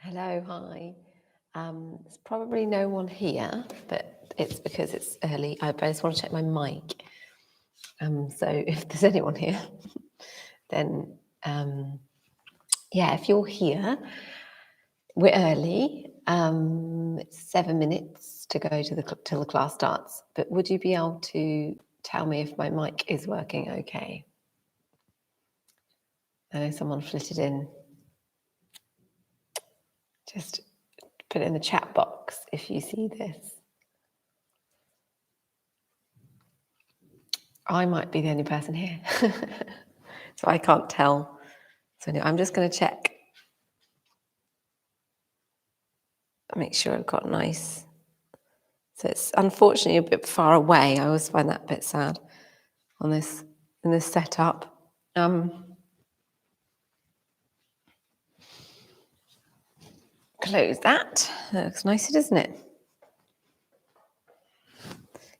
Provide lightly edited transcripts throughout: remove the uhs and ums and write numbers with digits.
Hello, hi. There's probably no one here, but it's because it's early. I just want to check my mic. So if there's anyone here, then yeah, if you're here, we're early. It's 7 minutes to go to till the class starts. But would you be able to tell me if my mic is working okay? I know someone flitted in. Just put it in the chat box if you see this. I might be the only person here, so I can't tell. So anyway, I'm just going to check. Make sure I've got nice. So it's unfortunately a bit far away. I always find that a bit sad on this in this setup. Close that. That looks nicer, doesn't it?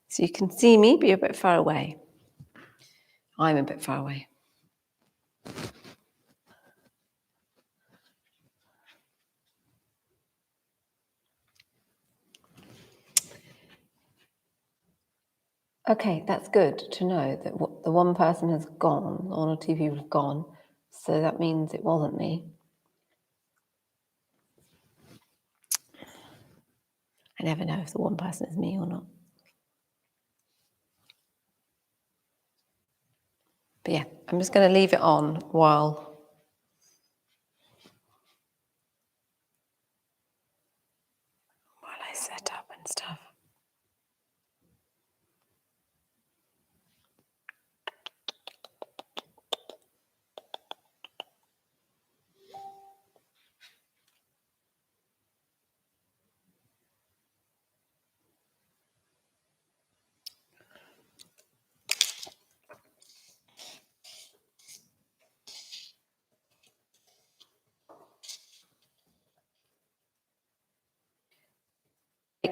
So you can see me, but you're a bit far away. I'm a bit far away. Okay, that's good to know that the one person has gone, one or two people have gone, so that means it wasn't me. I never know if the one person is me or not. But yeah, I'm just going to leave it on while I set up and stuff.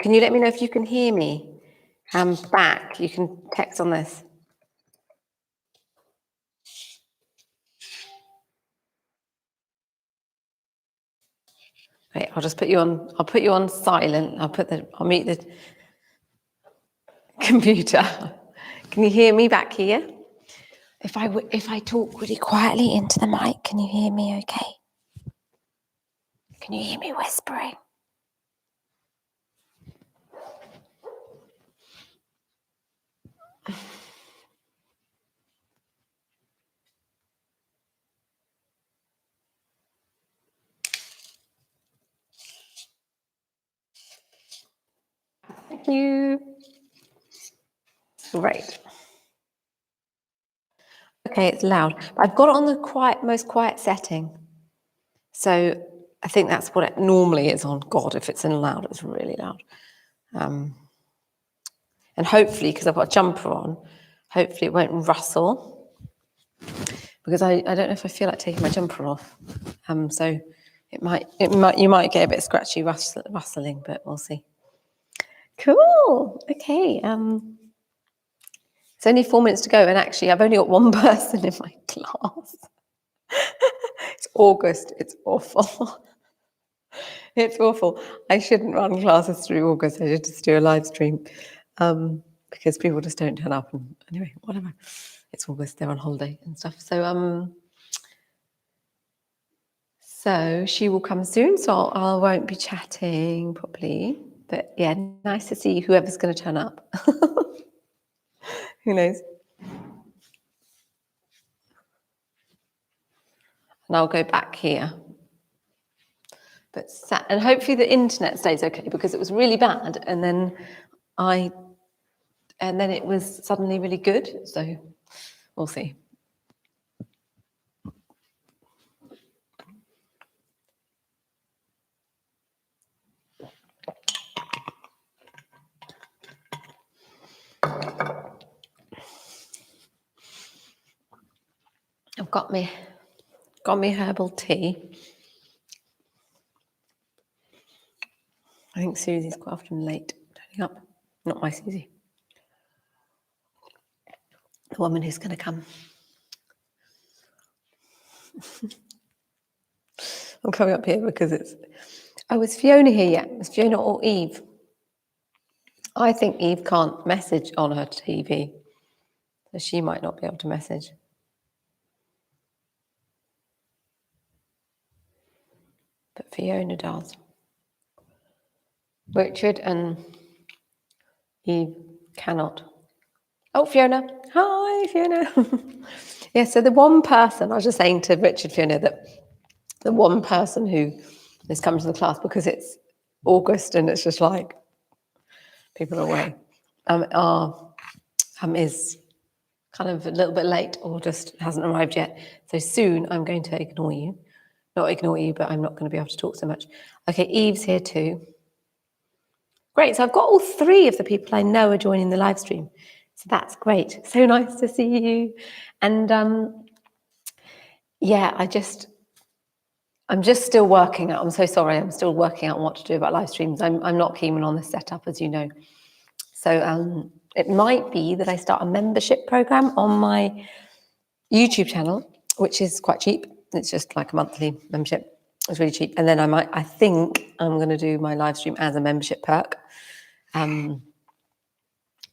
Can you let me know if you can hear me? I'm back. You can text on this. Wait, I'll just put you on. I'll put you on silent. I'll mute the computer. Can you hear me back here? If I talk really quietly into the mic, can you hear me? Okay. Can you hear me whispering? Thank you. Great. Okay, it's loud. I've got it on the most quiet setting. So I think that's what it normally is on. God, if it's in loud, it's really loud. And hopefully, because I've got a jumper on, hopefully it won't rustle. Because I don't know if I feel like taking my jumper off. So you might get a bit scratchy rustling, but we'll see. Cool. Okay. It's only 4 minutes to go, and actually, I've only got one person in my class. It's August. It's awful. It's awful. I shouldn't run classes through August. I should just do a live stream because people just don't turn up. And anyway, whatever. It's August. They're on holiday and stuff. So she will come soon. So I won't be chatting properly. But yeah, nice to see whoever's going to turn up. Who knows? And I'll go back here. And hopefully the internet stays okay, because it was really bad, and then it was suddenly really good. So we'll see. I've got me herbal tea. I think Susie's quite often late turning up. Not my Susie. The woman who's going to come. I'm coming up here because Oh, is Fiona here yet? Is Fiona or Eve? I think Eve can't message on her TV, so she might not be able to message. But Fiona does. Richard and Eve cannot. Oh, Fiona. Hi, Fiona. Yeah, so the one person, I was just saying to Richard, Fiona, that the one person who is coming to the class, because it's August and it's just like people are away, is kind of a little bit late or just hasn't arrived yet. So soon I'm going to ignore you. Not ignore you, but I'm not going to be able to talk so much. Okay, Eve's here too. Great, so I've got all three of the people I know are joining the live stream. So that's great. So nice to see you. And yeah, I'm just still working out. I'm so sorry. I'm still working out what to do about live streams. I'm not keen on this setup, as you know. So it might be that I start a membership program on my YouTube channel, which is quite cheap. It's just like a monthly membership. It's really cheap. And then I think I'm going to do my live stream as a membership perk. And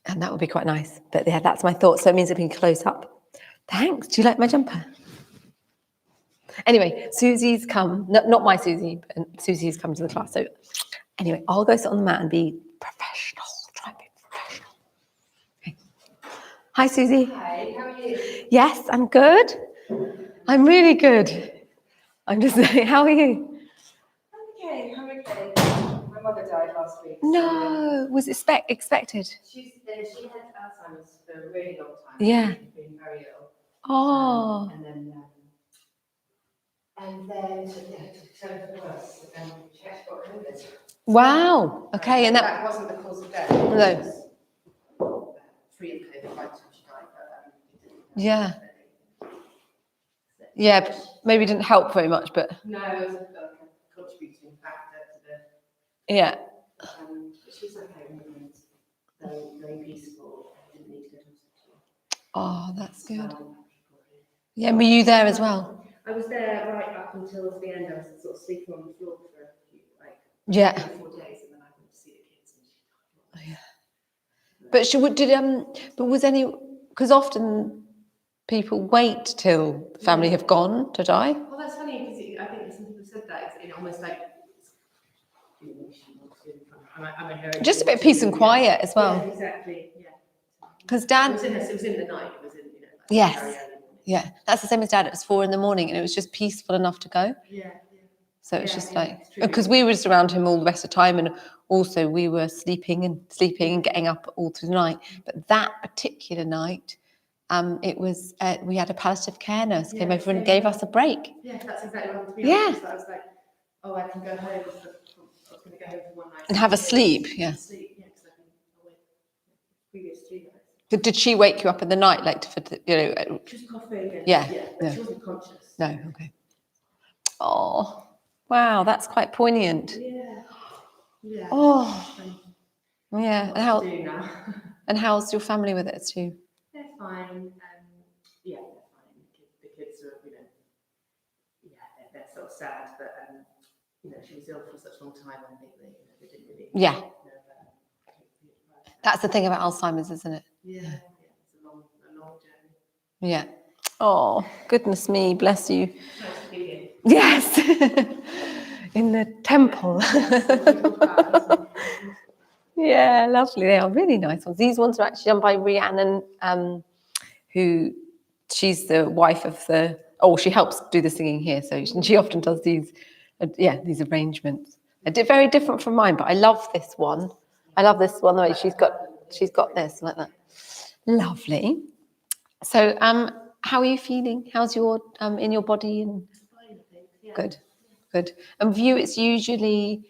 that would be quite nice. But yeah, that's my thought. So it means it can close up. Thanks. Do you like my jumper? Anyway, Susie's come. No, not my Susie, but Susie's come to the class. So anyway, I'll go sit on the mat and be professional. Try and be professional. Okay. Hi, Susie. Hi, how are you? Yes, I'm good. I'm really good. I'm just saying, how are you? I'm okay. My mother died last week. No, was it expected? She had Alzheimer's for a really long time. Yeah. She'd been very ill. Oh. And then so for worse. She actually got COVID. Wow. Okay, and that wasn't the cause of death. No. Free of COVID by the time she died, but Yeah. Yeah, but maybe didn't help very much, but no, it was a contributing factor to the. yeah. But she's okay. Very peaceful. Didn't need to go to hospital. Oh, that's good. Yeah, were you there as well? I was there right up until the end. I was sort of sleeping on the floor for a few, 4 days, and then I went to see the kids. And she but was any, because often people wait till the family have gone to die. Well, that's funny because I think some people said that it's almost like just a bit of peace and quiet as well. Yeah, exactly. Yeah. Because Dad, it was in the night. It was in yes. Yeah, that's the same as Dad. It was 4 a.m. and it was just peaceful enough to go. Yeah. So it's just like, because we were just around him all the rest of the time, and also we were sleeping and getting up all through the night. But that particular night, it was we had a palliative care nurse came over and gave us a break. Yeah, that's exactly what I was I was like, oh, I can go home. I was going to go home for one night and have a sleep. Yeah. Sleep, yeah, because I've been awake previous 3 nights. Did she wake you up in the night, like for She was coughing. Yeah. But she wasn't conscious. No. Okay. Oh, wow, that's quite poignant. Yeah. Yeah. Oh. Yeah. And how's your family with it too? They're fine. Yeah, they're fine. The kids are, they're sort of sad, but she was ill for such a long time. I think they didn't really. Yeah. That's the thing about Alzheimer's, isn't it? Yeah. It's a long journey. Yeah. Oh, goodness me, bless you. Nice to be here. Yes. In the temple. Yeah, lovely. They are really nice ones. These ones are actually done by Rhiannon, who she's the wife of she helps do the singing here. So she often does these arrangements. Very different from mine, but I love this one. I love this one. The way she's got this like that. Lovely. So, how are you feeling? How's your in your body? And fine, I think. Yeah. Good. And view, it's usually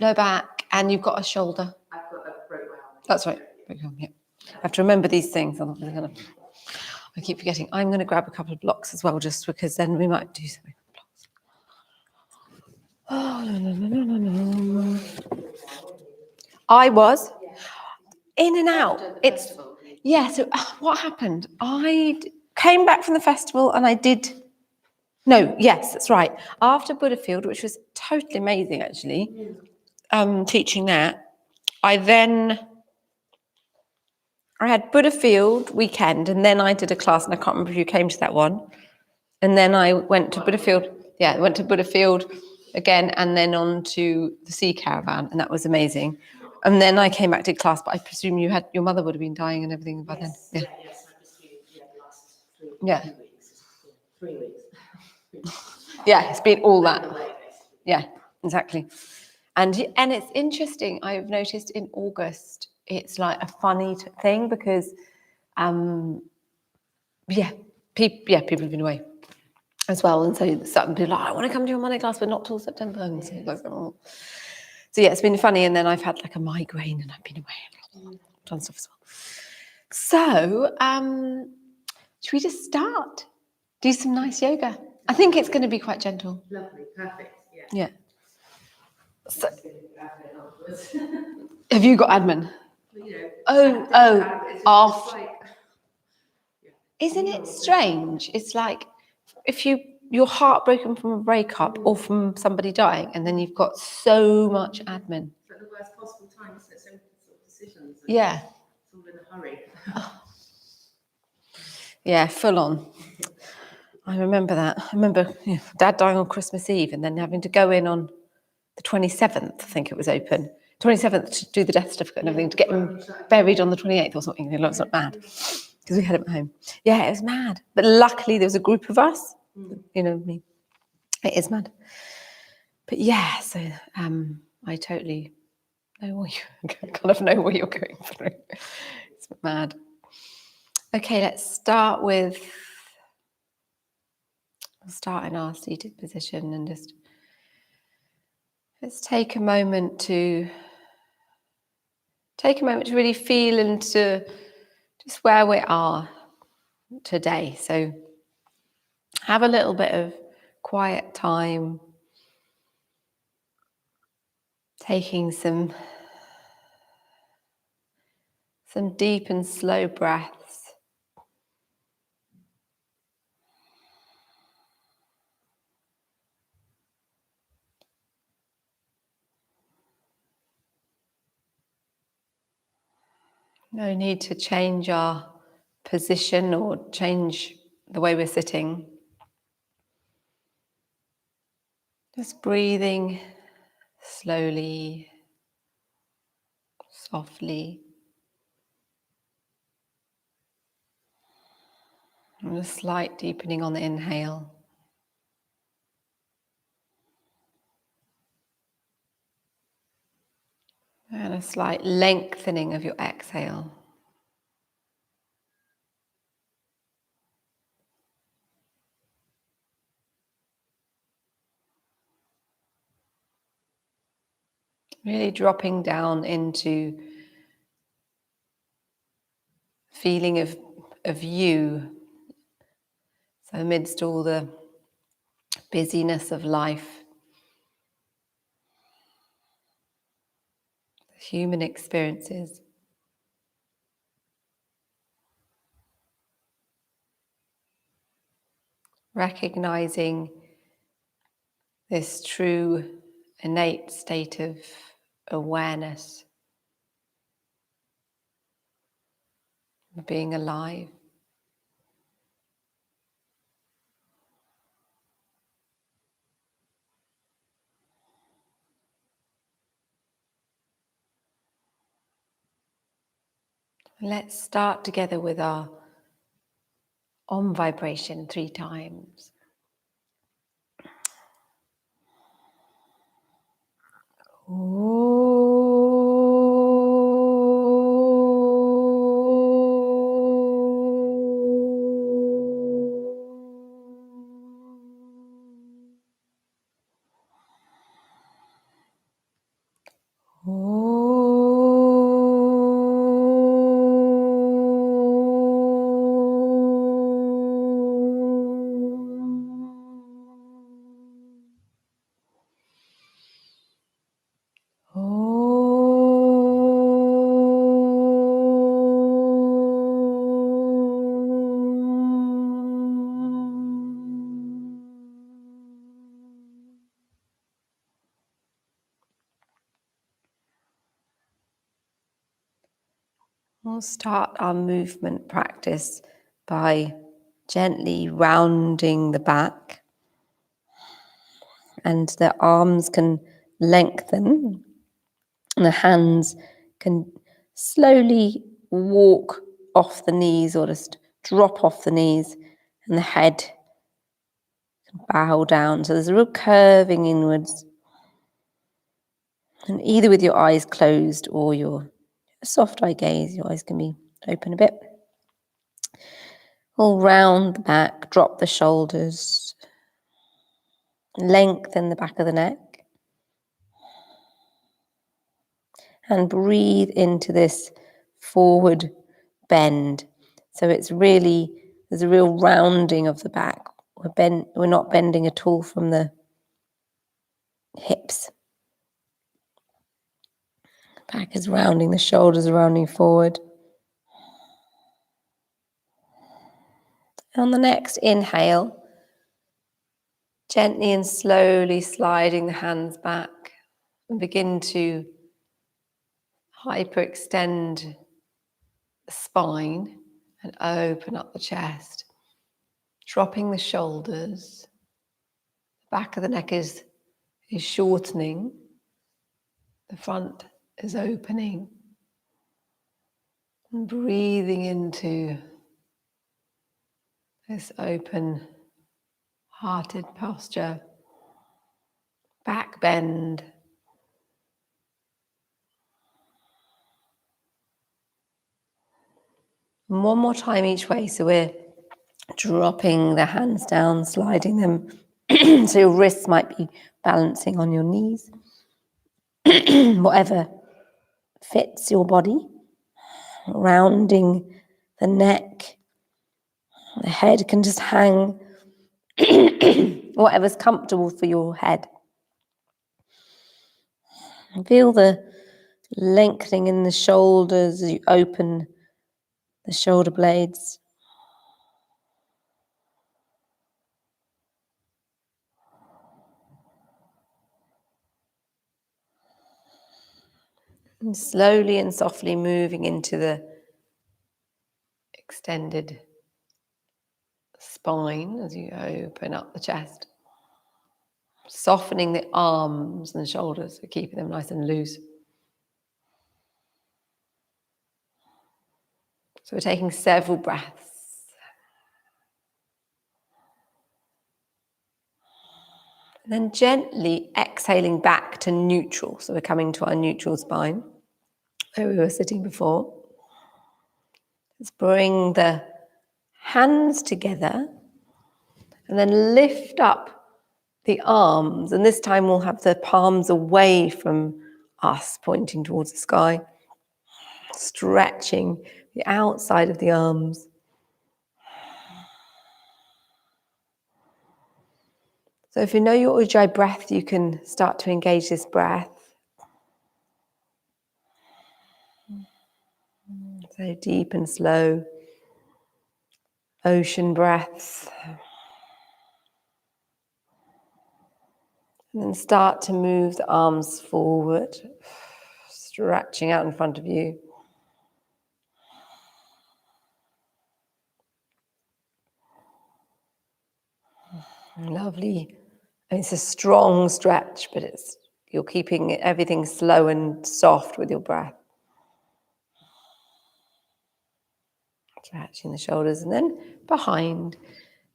low back, and you've got a shoulder. I've got a broken arm. That's right. Yeah. I have to remember these things. I keep forgetting. I'm going to grab a couple of blocks as well, just because then we might do something. Oh, no. I was in and out. So what happened? I came back from the festival and I did No, yes, that's right. After Buddha Field, which was totally amazing actually, teaching that, I had Buddha Field weekend, and then I did a class, and I can't remember if you came to that one. And then I went to Buddha Field. Yeah, I went to Buddha Field again, and then on to the Sea Caravan, and that was amazing. And then I came back to class, but I presume your mother would have been dying and everything by then. Yeah. Yes, I've just been, the last 3 Yeah. weeks. 3 weeks. Yeah, it's been all that. Away, basically. Yeah, exactly. And it's interesting. I've noticed in August, it's like a funny thing because, people have been away as well, and so some people are like, I want to come to your Monday class, but not till September. And so, so yeah, it's been funny. And then I've had like a migraine, and I've been away, done stuff as well. So, should we just start? Do some nice yoga. I think it's going to be quite gentle. Lovely, perfect. Yeah. So, have you got admin? Isn't it strange? It's like if you're heartbroken from a breakup or from somebody dying, and then you've got so much admin. It's like the worst possible time, isn't it? So many sort of decisions. Yeah. It's all in a hurry. Yeah, full on. I remember that. I remember Dad dying on Christmas Eve, and then having to go in on the 27th, I think it was open. 27th to do the death certificate and everything, to get him buried on the 28th or something. It looks not mad because we had him at home. Yeah, it was mad. But luckily there was a group of us, me. It is mad. But yeah, so I totally know what you're going through. It's mad. Okay, let's start in our seated position, and just let's take a moment to really feel into just where we are today. So have a little bit of quiet time, taking some deep and slow breaths. No need to change our position or change the way we're sitting. Just breathing slowly, softly. And a slight deepening on the inhale. And a slight lengthening of your exhale. Really dropping down into feeling of you. So amidst all the busyness of life, human experiences, recognizing this true innate state of awareness, of being alive. Let's start together with our Om vibration 3 times. Oh. We'll start our movement practice by gently rounding the back, and the arms can lengthen and the hands can slowly walk off the knees or just drop off the knees, and the head can bow down. So there's a real curving inwards. And either with your eyes closed or your soft eye gaze, your eyes can be open a bit. All round the back, drop the shoulders, lengthen the back of the neck. And breathe into this forward bend. So it's really, there's a real rounding of the back. We're not bending at all from the hips. Back is rounding, the shoulders are rounding forward. And on the next inhale, gently and slowly sliding the hands back and begin to hyperextend the spine and open up the chest, dropping the shoulders. The back of the neck is shortening, the front is opening, and breathing into this open hearted posture, back bend. And one more time each way, so we're dropping the hands down, sliding them so your wrists might be balancing on your knees, whatever fits your body, rounding the neck. The head can just hang, whatever's comfortable for your head. Feel the lengthening in the shoulders as you open the shoulder blades. And slowly and softly moving into the extended spine as you open up the chest. Softening the arms and the shoulders, so keeping them nice and loose. So we're taking several breaths. And then gently exhaling back to neutral. So we're coming to our neutral spine, where we were sitting before. Let's bring the hands together and then lift up the arms. And this time we'll have the palms away from us, pointing towards the sky. Stretching the outside of the arms. So if you know your Ujjayi breath, you can start to engage this breath. So deep and slow. Ocean breaths. And then start to move the arms forward, stretching out in front of you. Lovely. And it's a strong stretch, but you're keeping everything slow and soft with your breath. Stretching the shoulders and then behind.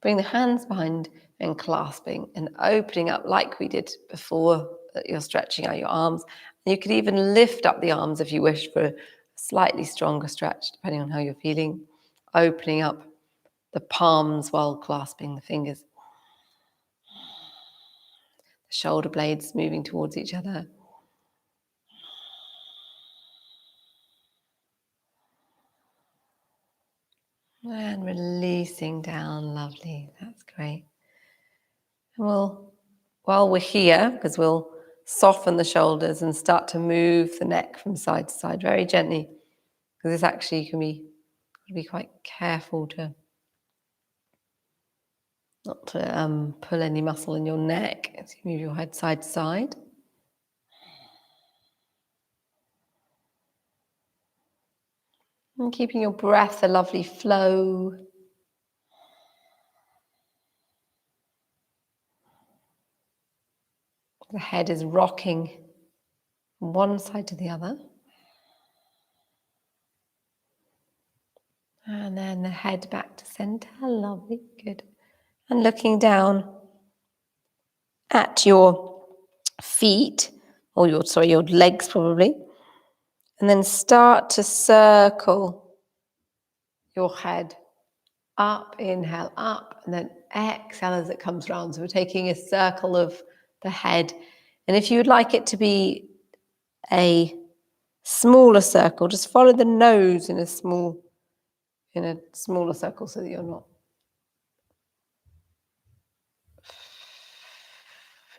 Bring the hands behind and clasping and opening up like we did before, that you're stretching out your arms. And you could even lift up the arms if you wish for a slightly stronger stretch, depending on how you're feeling. Opening up the palms while clasping the fingers. The shoulder blades moving towards each other. And releasing down, lovely, that's great. And while we're here, because we'll soften the shoulders and start to move the neck from side to side very gently, because this actually can be quite careful not to pull any muscle in your neck as you move your head side to side. And keeping your breath a lovely flow. The head is rocking from one side to the other. And then the head back to center. Lovely, good. And looking down at your feet, or your legs probably. And then start to circle your head up, inhale up, and then exhale as it comes round. So we're taking a circle of the head. And if you would like it to be a smaller circle, just follow the nose in a smaller circle so that you're not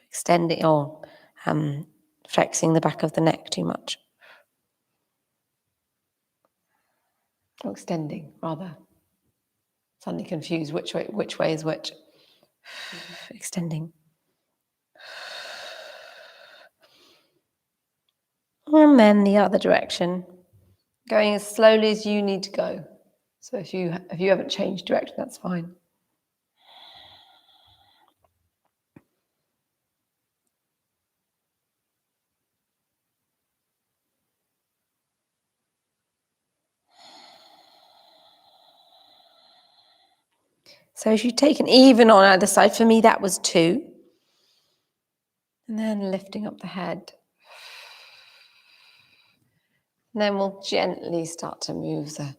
extending or flexing the back of the neck too much. Or extending, rather. Suddenly confused which way is which. Extending. And then the other direction. Going as slowly as you need to go. So if you haven't changed direction, that's fine. So if you take an even on either side, for me that was 2. And then lifting up the head. And then we'll gently start to move the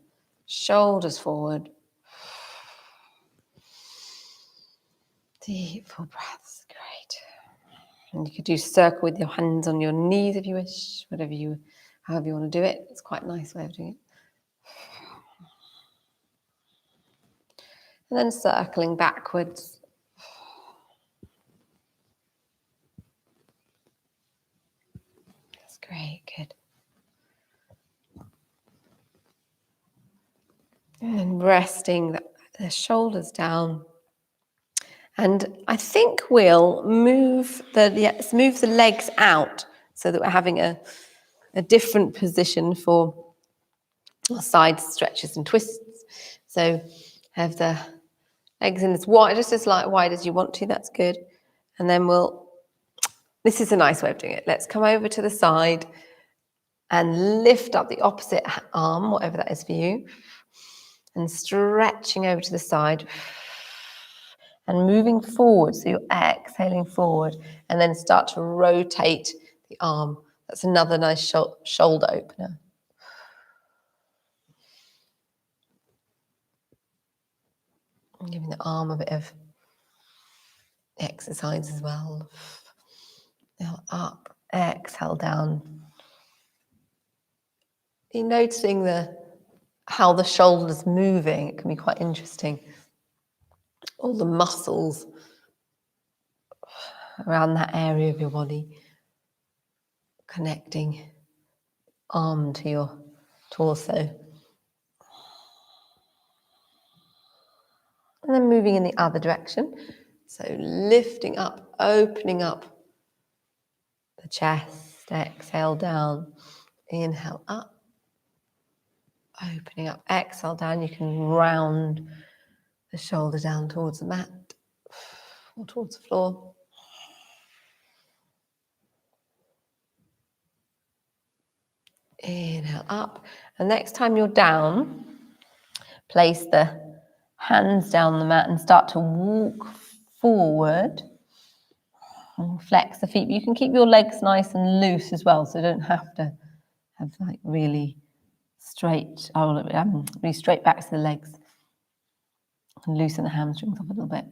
shoulders forward. Deep full breaths, great. And you could do circle with your hands on your knees if you wish, however you want to do it. It's quite a nice way of doing it. And then circling backwards. That's great, good. And resting the shoulders down. And I think we'll move the legs out so that we're having a different position for our side stretches and twists. So have the legs in as wide, just as wide as you want to, that's good. And then this is a nice way of doing it. Let's come over to the side and lift up the opposite arm, whatever that is for you, and stretching over to the side and moving forward. So you're exhaling forward and then start to rotate the arm. That's another nice shoulder opener. And giving the arm a bit of exercise as well. Now up, exhale down. You're noticing how the shoulder's moving. It can be quite interesting. All the muscles around that area of your body, connecting arm to your torso. And then moving in the other direction. So lifting up, opening up the chest, exhale down, inhale up, opening up, exhale down. You can round the shoulder down towards the mat or towards the floor. Inhale up. And next time you're down, place the hands down the mat and start to walk forward. And flex the feet. You can keep your legs nice and loose as well, so you don't have to have like really straight backs to the legs. And loosen the hamstrings up a little bit.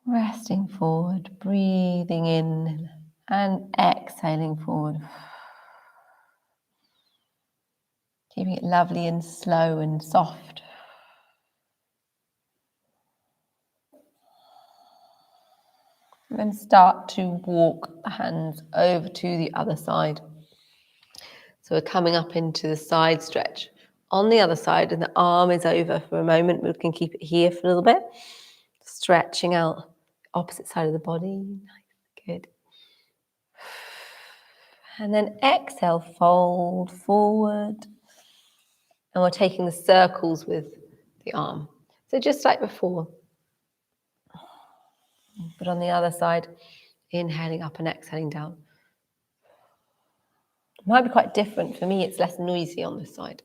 Resting forward, breathing in and exhaling forward. Keeping it lovely and slow and soft. And then start to walk the hands over to the other side. So we're coming up into the side stretch on the other side, and the arm is over for a moment. We can keep it here for a little bit. Stretching out the opposite side of the body. Nice, good. And then exhale, fold forward. And we're taking the circles with the arm. So just like before. But on the other side, inhaling up and exhaling down. It might be quite different. For me, it's less noisy on this side.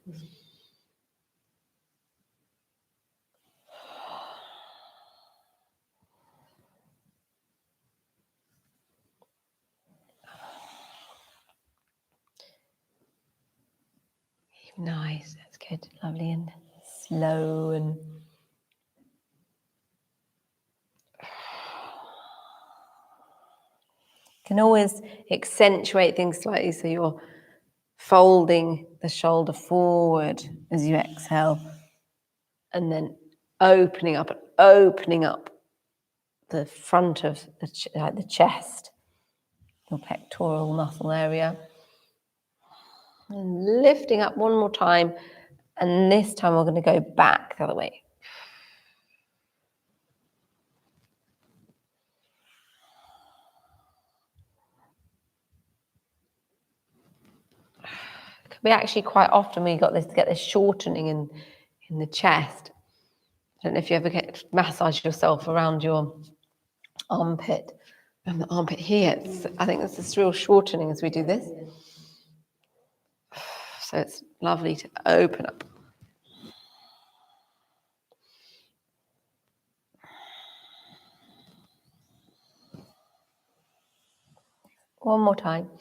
Nice, that's good, lovely and slow and can always accentuate things slightly so you're folding the shoulder forward as you exhale and then opening up the front of the chest, your pectoral muscle area. And lifting up one more time, and this time we're going to go back the other way. It can be actually quite often when you get this shortening in the chest. I don't know if you ever massage yourself around your armpit and the armpit here. I think there's this real shortening as we do this. So it's lovely to open up. One more time.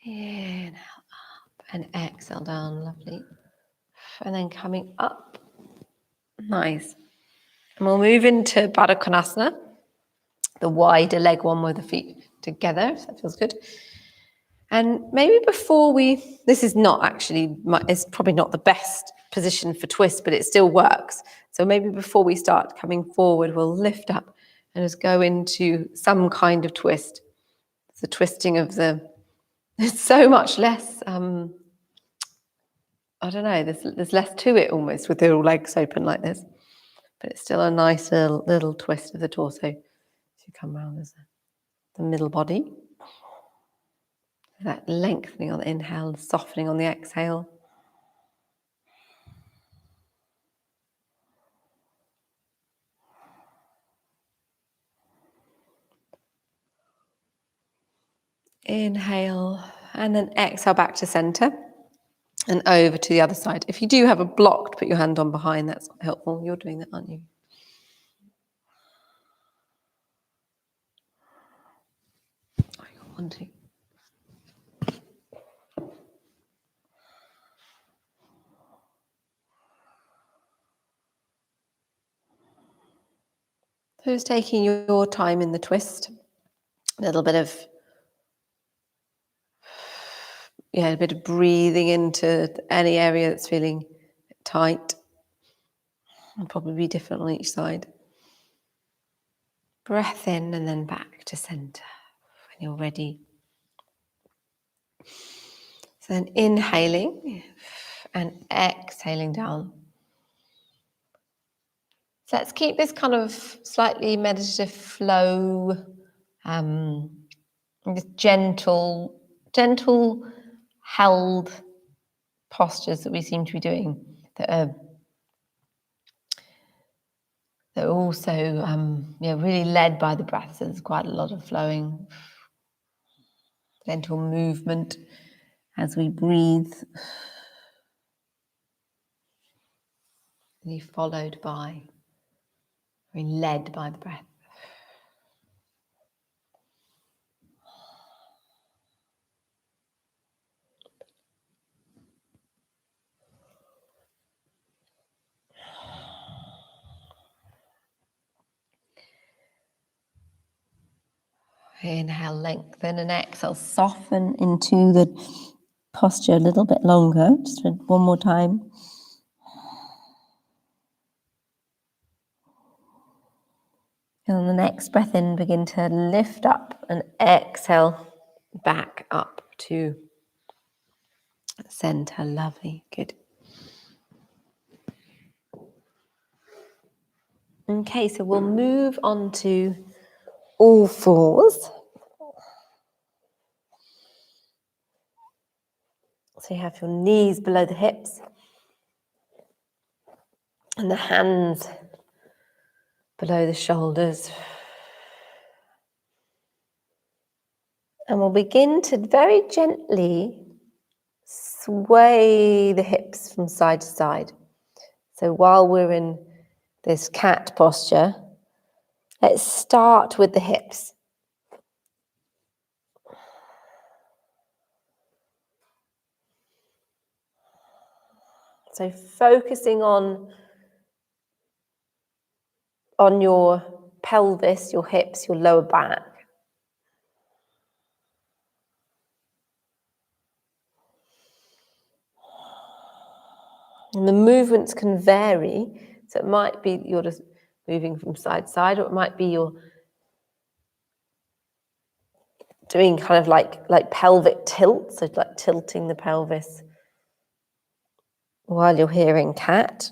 Inhale up and exhale down, lovely. And then coming up. Nice. And we'll move into Baddha Konasana, the wider leg one with the feet together, so that feels good. And maybe before this is not actually, it's probably not the best position for twist, but it still works. So maybe before we start coming forward, we'll lift up and just go into some kind of twist. It's the twisting of there's so much less, I don't know, there's less to it almost with the legs open like this. But it's still a nice little twist of the torso. So you come around as the middle body. That lengthening on the inhale, softening on the exhale. Inhale, and then exhale back to center and over to the other side. If you do have a block to put your hand on behind, that's helpful. You're doing that, aren't you? Oh, you got 1, 2. So just taking your time in the twist, a little bit of a bit of breathing into any area that's feeling tight. It'll probably be different on each side. Breath in and then back to center when you're ready. So then inhaling and exhaling down. So let's keep this kind of slightly meditative flow, this gentle held postures that we seem to be doing that are also really led by the breath. So there's quite a lot of flowing, gentle movement as we breathe. Really followed by, really led by the breath. Inhale, lengthen, and exhale, soften into the posture a little bit longer. Just one more time. And on the next breath in, begin to lift up and exhale back up to center. Lovely, good. Okay, so we'll move on to all fours. So you have your knees below the hips and the hands below the shoulders. And we'll begin to very gently sway the hips from side to side. So while we're in this cat posture, let's start with the hips. So focusing on your pelvis, your hips, your lower back. And the movements can vary. So it might be you're just moving from side to side, or it might be you're doing kind of like pelvic tilt, so like tilting the pelvis while you're here in cat.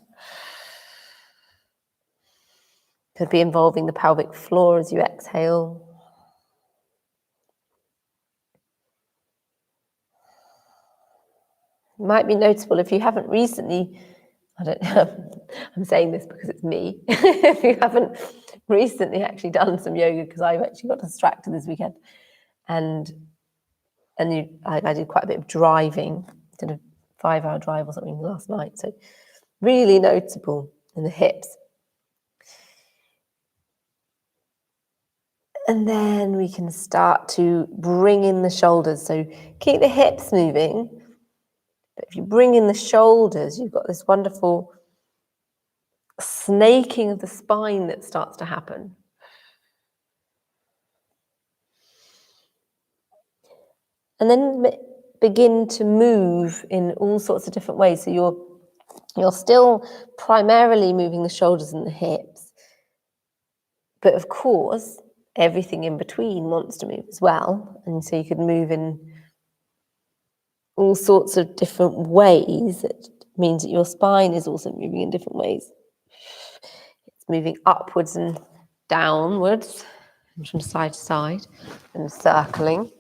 Could be involving the pelvic floor as you exhale. It might be noticeable if you haven't recently, I don't know, I'm saying this because it's me, if you haven't recently actually done some yoga, because I've actually got distracted this weekend, and I did quite a bit of driving, did a 5-hour drive or something last night, so really noticeable in the hips. And then we can start to bring in the shoulders. So keep the hips moving, but if you bring in the shoulders, you've got this wonderful snaking of the spine that starts to happen. And then begin to move in all sorts of different ways. So you're still primarily moving the shoulders and the hips, but of course, everything in between wants to move as well. And so you could move in all sorts of different ways. It means that your spine is also moving in different ways. It's moving upwards and downwards, and from side to side, and circling.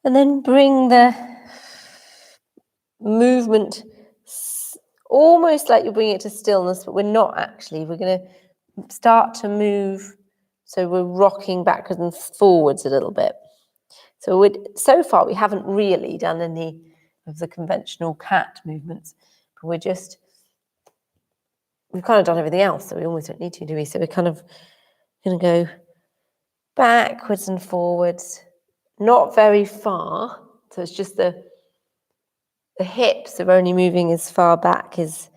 And then bring the movement almost like you're bringing it to stillness, but we're not actually. We're going to start to move, so we're rocking backwards and forwards a little bit. So far we haven't really done any of the conventional cat movements, but we've kind of done everything else, so we almost don't need to, do we? So we're kind of going to go backwards and forwards, not very far. So it's just the hips are only moving as far back as,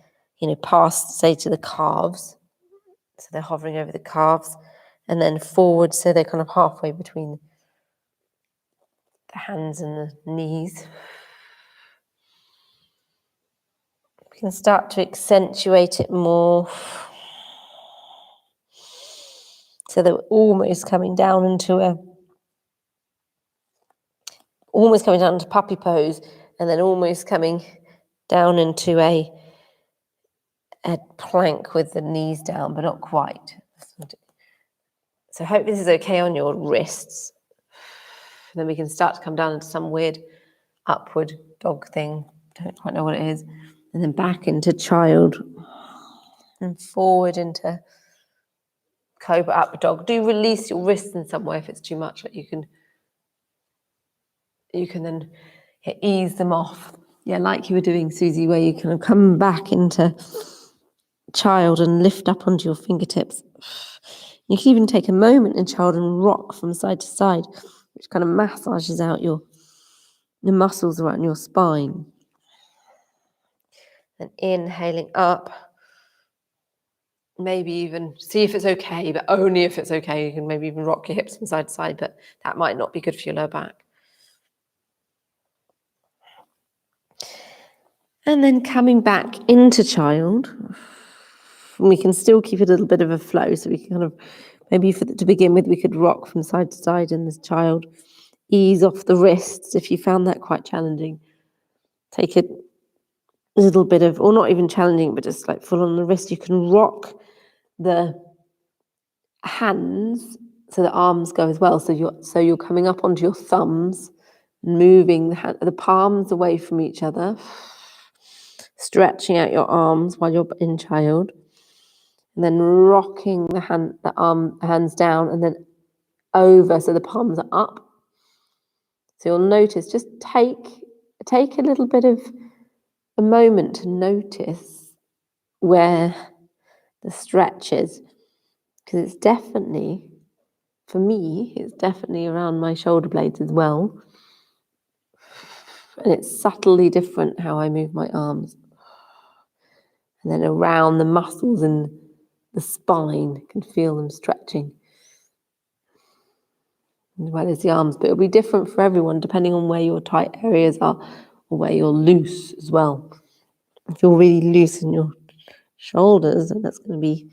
past, say, to the calves. So they're hovering over the calves, and then forward, so they're kind of halfway between the hands and the knees. We can start to accentuate it more. So they're almost coming down into puppy pose, and then almost coming down into a plank with the knees down, but not quite. So I hope this is okay on your wrists. And then we can start to come down into some weird upward dog thing. Don't quite know what it is. And then back into child. And forward into Cobra, upward dog. Do release your wrists in some way if it's too much. Like you can then ease them off. Yeah, like you were doing, Susie, where you kind of come back into child and lift up onto your fingertips. You can even take a moment in child and rock from side to side, which kind of massages out the muscles around your spine. And inhaling up, maybe even see if it's okay, but only if it's okay. You can maybe even rock your hips from side to side, but that might not be good for your lower back. And then coming back into child, we can still keep a little bit of a flow. So we can kind of, maybe to begin with, we could rock from side to side in this child. Ease off the wrists if you found that quite challenging. Take a little bit of, or not even challenging, but just like full on the wrist. You can rock the hands so the arms go as well. So you're coming up onto your thumbs, moving the palms away from each other, stretching out your arms while you're in child, and then rocking the hands down and then over so the palms are up. So you'll notice, just take a little bit of a moment to notice where the stretch is, because it's definitely, for me, it's definitely around my shoulder blades as well. And it's subtly different how I move my arms. And then around the muscles in the spine, you can feel them stretching. As well as the arms, but it'll be different for everyone depending on where your tight areas are or where you're loose as well. If you're really loose in your shoulders, then that's going to be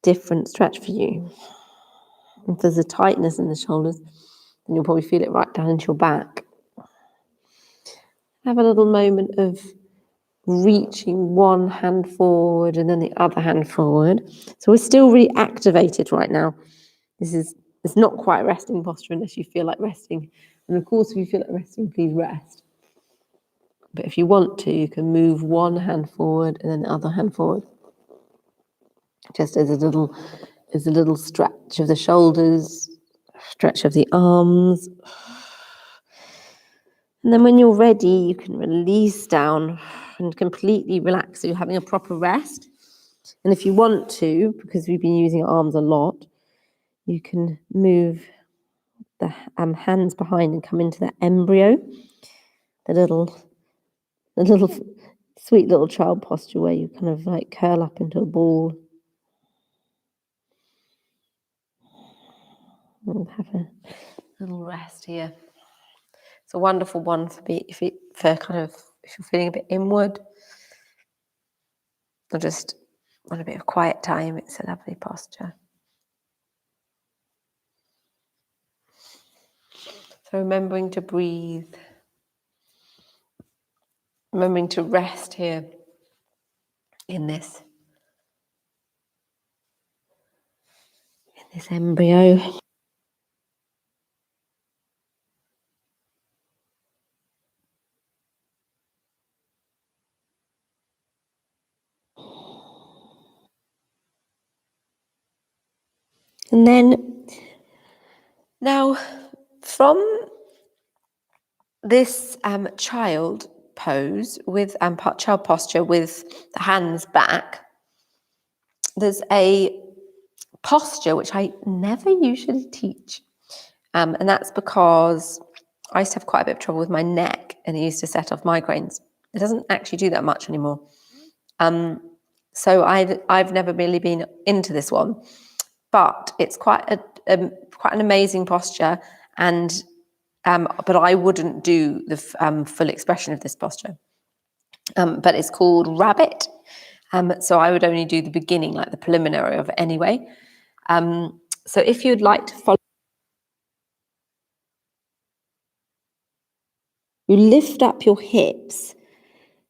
different stretch for you. If there's a tightness in the shoulders, then you'll probably feel it right down into your back. Have a little moment of reaching one hand forward and then the other hand forward. So we're still really activated right now. It's not quite a resting posture unless you feel like resting. And of course, if you feel like resting, please rest. But if you want to, you can move one hand forward and then the other hand forward. Just as a little stretch of the shoulders, stretch of the arms. And then when you're ready, you can release down and completely relax. So you're having a proper rest. And if you want to, because we've been using our arms a lot, you can move the hands behind and come into that embryo, the little sweet little child posture where you kind of like curl up into a ball. And have a little rest here. It's a wonderful one for if you're feeling a bit inward or just want a bit of quiet time. It's a lovely posture. So remembering to breathe, remembering to rest here in this embryo. And then now from this child pose with child posture with the hands back, there's a posture which I never usually teach, and that's because I used to have quite a bit of trouble with my neck and it used to set off migraines. It doesn't actually do that much anymore. So I've never really been into this one, but it's quite an amazing posture, and but I wouldn't do the full expression of this posture. But it's called rabbit. So I would only do the beginning, like the preliminary of it anyway. So if you'd like to follow, you lift up your hips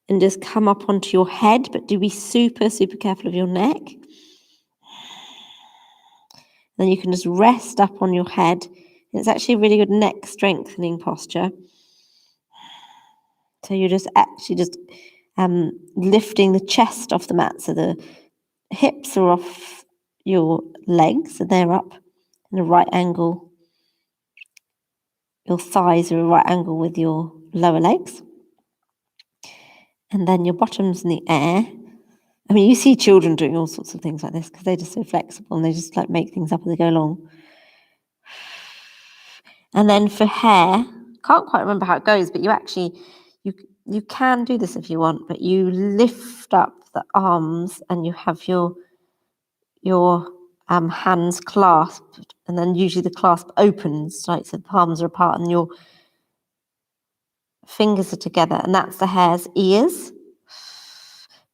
and just come up onto your head, but do be super, super careful of your neck. Then you can just rest up on your head. And it's actually a really good neck strengthening posture. So you're just lifting the chest off the mat. So the hips are off your legs, so they're up in a right angle. Your thighs are a right angle with your lower legs. And then your bottom's in the air. I mean, you see children doing all sorts of things like this because they're just so flexible and they just like make things up as they go along. And then for hair, can't quite remember how it goes, but you can do this if you want, but you lift up the arms and you have your hands clasped, and then usually the clasp opens, like so the palms are apart and your fingers are together, and that's the hare's ears.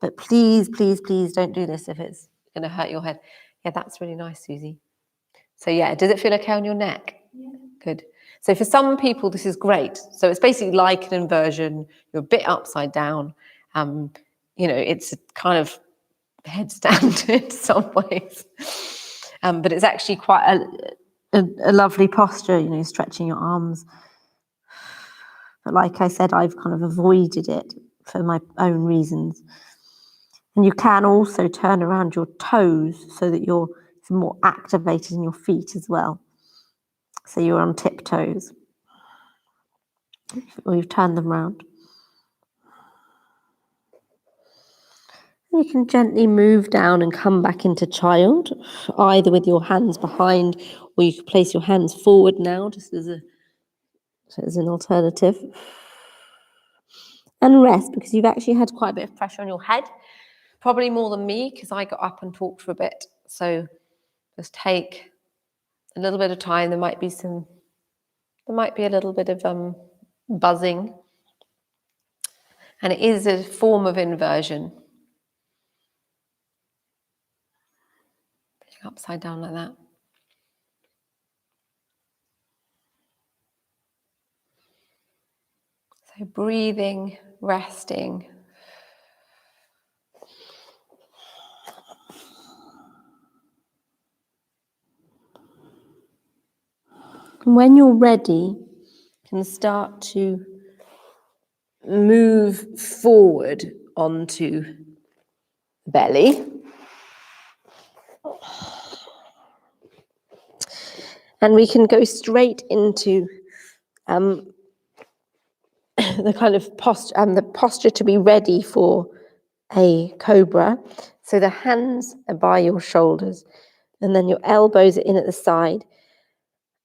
But please, please, please don't do this if it's going to hurt your head. Yeah, that's really nice, Susie. So yeah, does it feel okay on your neck? Yeah. Good. So for some people, this is great. So it's basically like an inversion. You're a bit upside down. It's a kind of headstand in some ways. But it's actually quite a lovely posture, stretching your arms. But like I said, I've kind of avoided it for my own reasons. And you can also turn around your toes so that you're more activated in your feet as well. So you're on tiptoes, or you've turned them around. You can gently move down and come back into child, either with your hands behind, or you can place your hands forward now, just as an alternative. And rest, because you've actually had quite a bit of pressure on your head, probably more than me, because I got up and talked for a bit. So just take a little bit of time. There might be a little bit of buzzing. And it is a form of inversion. Upside down like that. So breathing, resting. And when you're ready, you can start to move forward onto the belly. And we can go straight into the kind of posture to be ready for a cobra. So the hands are by your shoulders, and then your elbows are in at the side,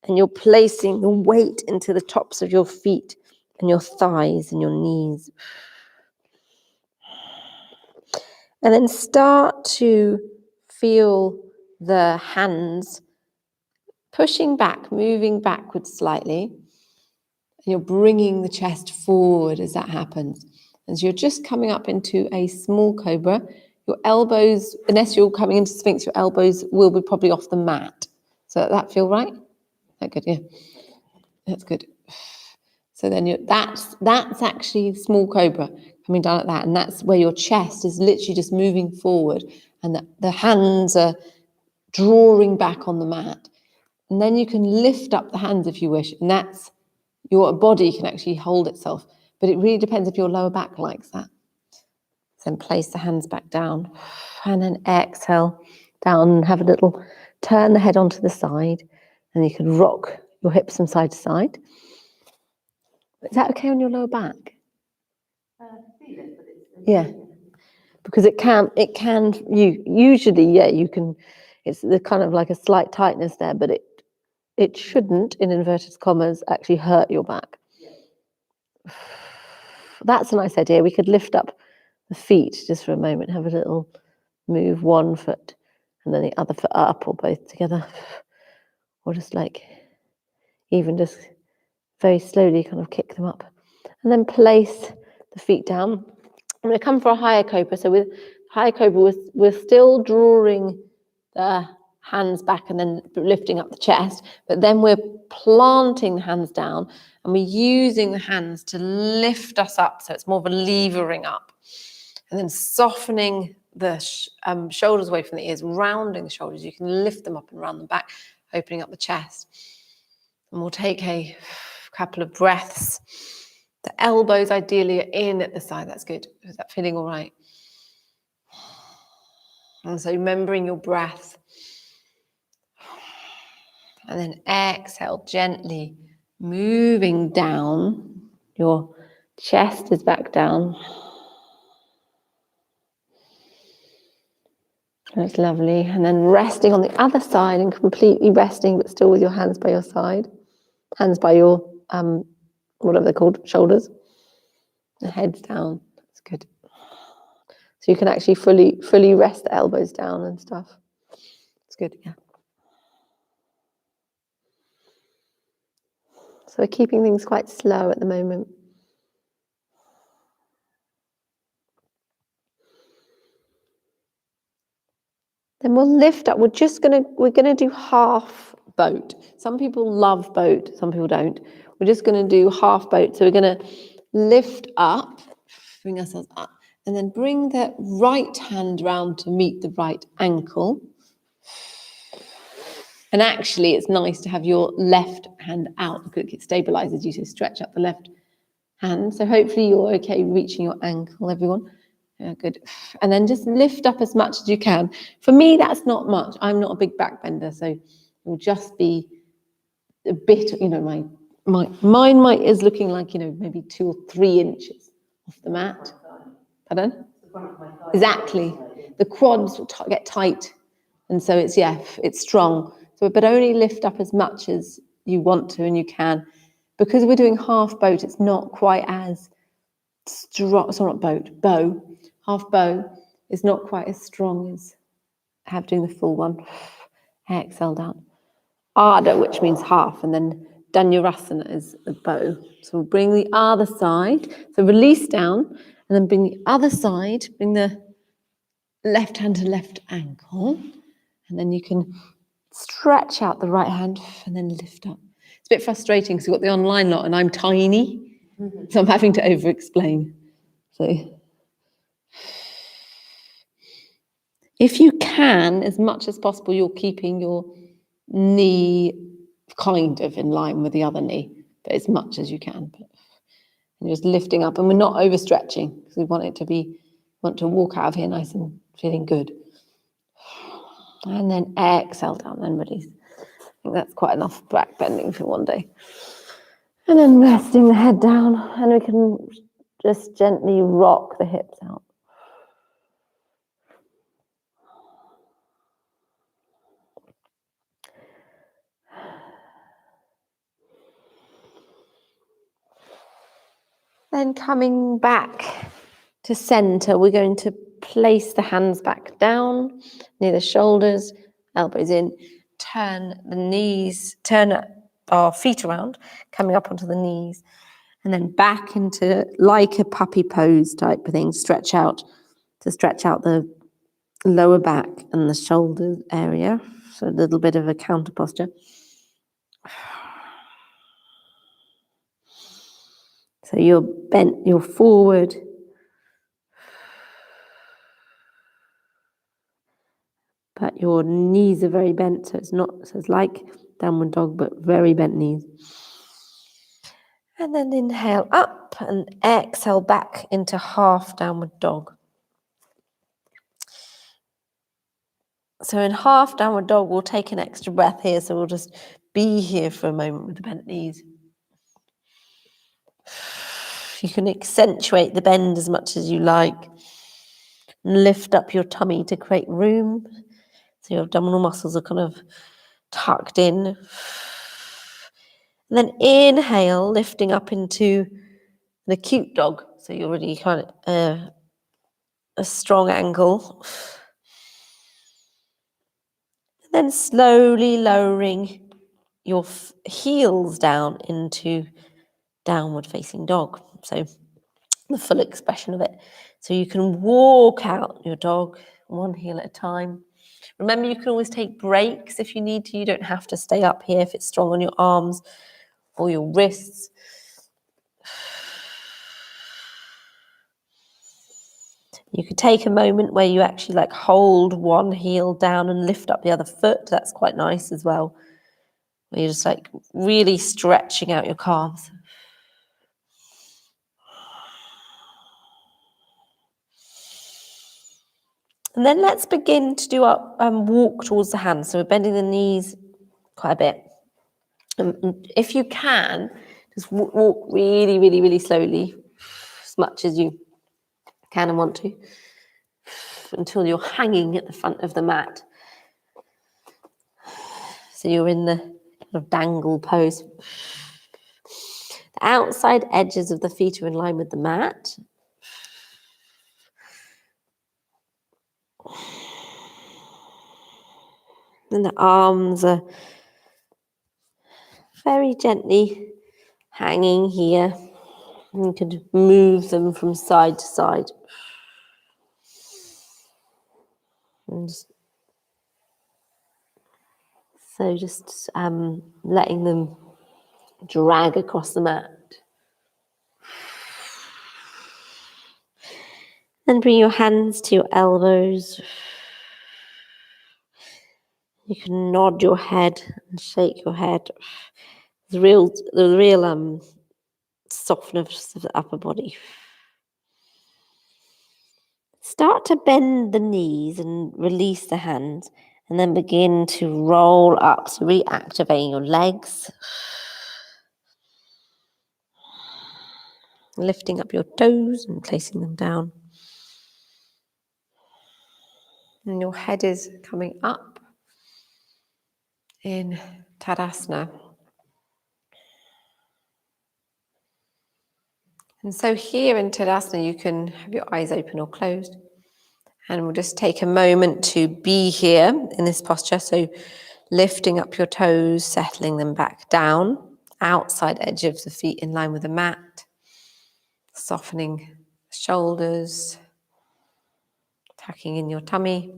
and you're placing the weight into the tops of your feet and your thighs and your knees. And then start to feel the hands pushing back, moving backwards slightly. And you're bringing the chest forward as that happens. As you're just coming up into a small cobra, your elbows, unless you're coming into Sphinx, your elbows will be probably off the mat. So that feel right? That good, yeah. That's good. So then that's actually small cobra coming down like that, and that's where your chest is literally just moving forward, and the hands are drawing back on the mat. And then you can lift up the hands if you wish, and that's your body can actually hold itself. But it really depends if your lower back likes that. Then place the hands back down, and then exhale down and have a little turn the head onto the side, and you can rock your hips from side to side. Is that okay on your lower back? Yeah, because you can, it's the kind of like a slight tightness there, but it shouldn't, in inverted commas, actually hurt your back. That's a nice idea. We could lift up the feet just for a moment, have a little move one foot and then the other foot up, or both together, or just very slowly kind of kick them up, and then place the feet down. I'm going to come for a higher cobra. So with higher cobra, we're still drawing the hands back and then lifting up the chest, but then we're planting the hands down and we're using the hands to lift us up. So it's more of a levering up, and then softening the shoulders away from the ears, rounding the shoulders. You can lift them up and round them back, opening up the chest. And we'll take a couple of breaths. The elbows ideally are in at the side. That's good. Is that feeling all right? And so remembering your breath. And then exhale, gently moving down. Your chest is back down. That's lovely. And then resting on the other side and completely resting, but still with your hands by your side. Hands by your, whatever they're called, shoulders. The head's down. That's good. So you can actually fully rest the elbows down and stuff. It's good, yeah. So we're keeping things quite slow at the moment. Then we'll lift up. We're gonna do half boat. Some people love boat, some people don't. We're just gonna do half boat. So we're gonna lift up, bring ourselves up, And then bring the right hand round to meet the right ankle. And actually, it's nice to have your left hand out because it stabilizes you to stretch up the left hand. So hopefully you're okay reaching your ankle, everyone. Yeah, good. And then just lift up as much as you can. For me, that's not much. I'm not a big back bender, so it will just be a bit, you know, mine is looking like, you know, maybe 2 or 3 inches off the mat. Pardon? Exactly. The quads will get tight. And so it's, yeah, it's strong. So, but only lift up as much as you want to and you can. Because we're doing half boat, it's not quite as strong. Sorry, not boat, bow. Half bow is not quite as strong as doing the full one. Exhale down. Ardha, which means half, and then Dhanurasana is a bow. So we'll bring the other side. So release down, and then bring the other side. Bring the left hand to left ankle, and then you can stretch out the right hand and then lift up. It's a bit frustrating because we've got the online lot and I'm tiny, so I'm having to over-explain. So if you can, as much as possible, you're keeping your knee kind of in line with the other knee, but as much as you can. And just lifting up, and we're not overstretching because we want to walk out of here nice and feeling good. And then exhale down, then release. I think that's quite enough back bending for one day. And then resting the head down, and we can just gently rock the hips out. Then coming back to center, we're going to place the hands back down near the shoulders, elbows in, turn our feet around, coming up onto the knees, and then back into like a puppy pose type of thing, stretch out the lower back and the shoulder area. So a little bit of a counter posture. So you're bent, you're forward. But your knees are very bent, so it's like downward dog, but very bent knees. And then inhale up and exhale back into half downward dog. So in half downward dog, we'll take an extra breath here, so we'll just be here for a moment with the bent knees. You can accentuate the bend as much as you like. And lift up your tummy to create room. So your abdominal muscles are kind of tucked in. And then inhale, lifting up into the cute dog. So you're really kind of a strong angle. And then slowly lowering your heels down into downward facing dog. So the full expression of it. So you can walk out your dog one heel at a time. Remember, you can always take breaks if you need to. You don't have to stay up here if it's strong on your arms or your wrists. You could take a moment where you actually like hold one heel down and lift up the other foot. That's quite nice as well. Where you're just like really stretching out your calves. And then let's begin to do our walk towards the hands. So we're bending the knees quite a bit. And if you can, just walk really, really, really slowly, as much as you can and want to, until you're hanging at the front of the mat. So you're in the kind of dangle pose. The outside edges of the feet are in line with the mat. And the arms are very gently hanging here. You could move them from side to side. And just letting them drag across the mat. Then bring your hands to your elbows. You can nod your head and shake your head. The real softness of the upper body. Start to bend the knees and release the hands, and then begin to roll up. So reactivating your legs. Lifting up your toes and placing them down. And your head is coming up in Tadasana. And so here in Tadasana, you can have your eyes open or closed. And we'll just take a moment to be here in this posture. So lifting up your toes, settling them back down, outside edge of the feet in line with the mat. Softening the shoulders, tucking in your tummy.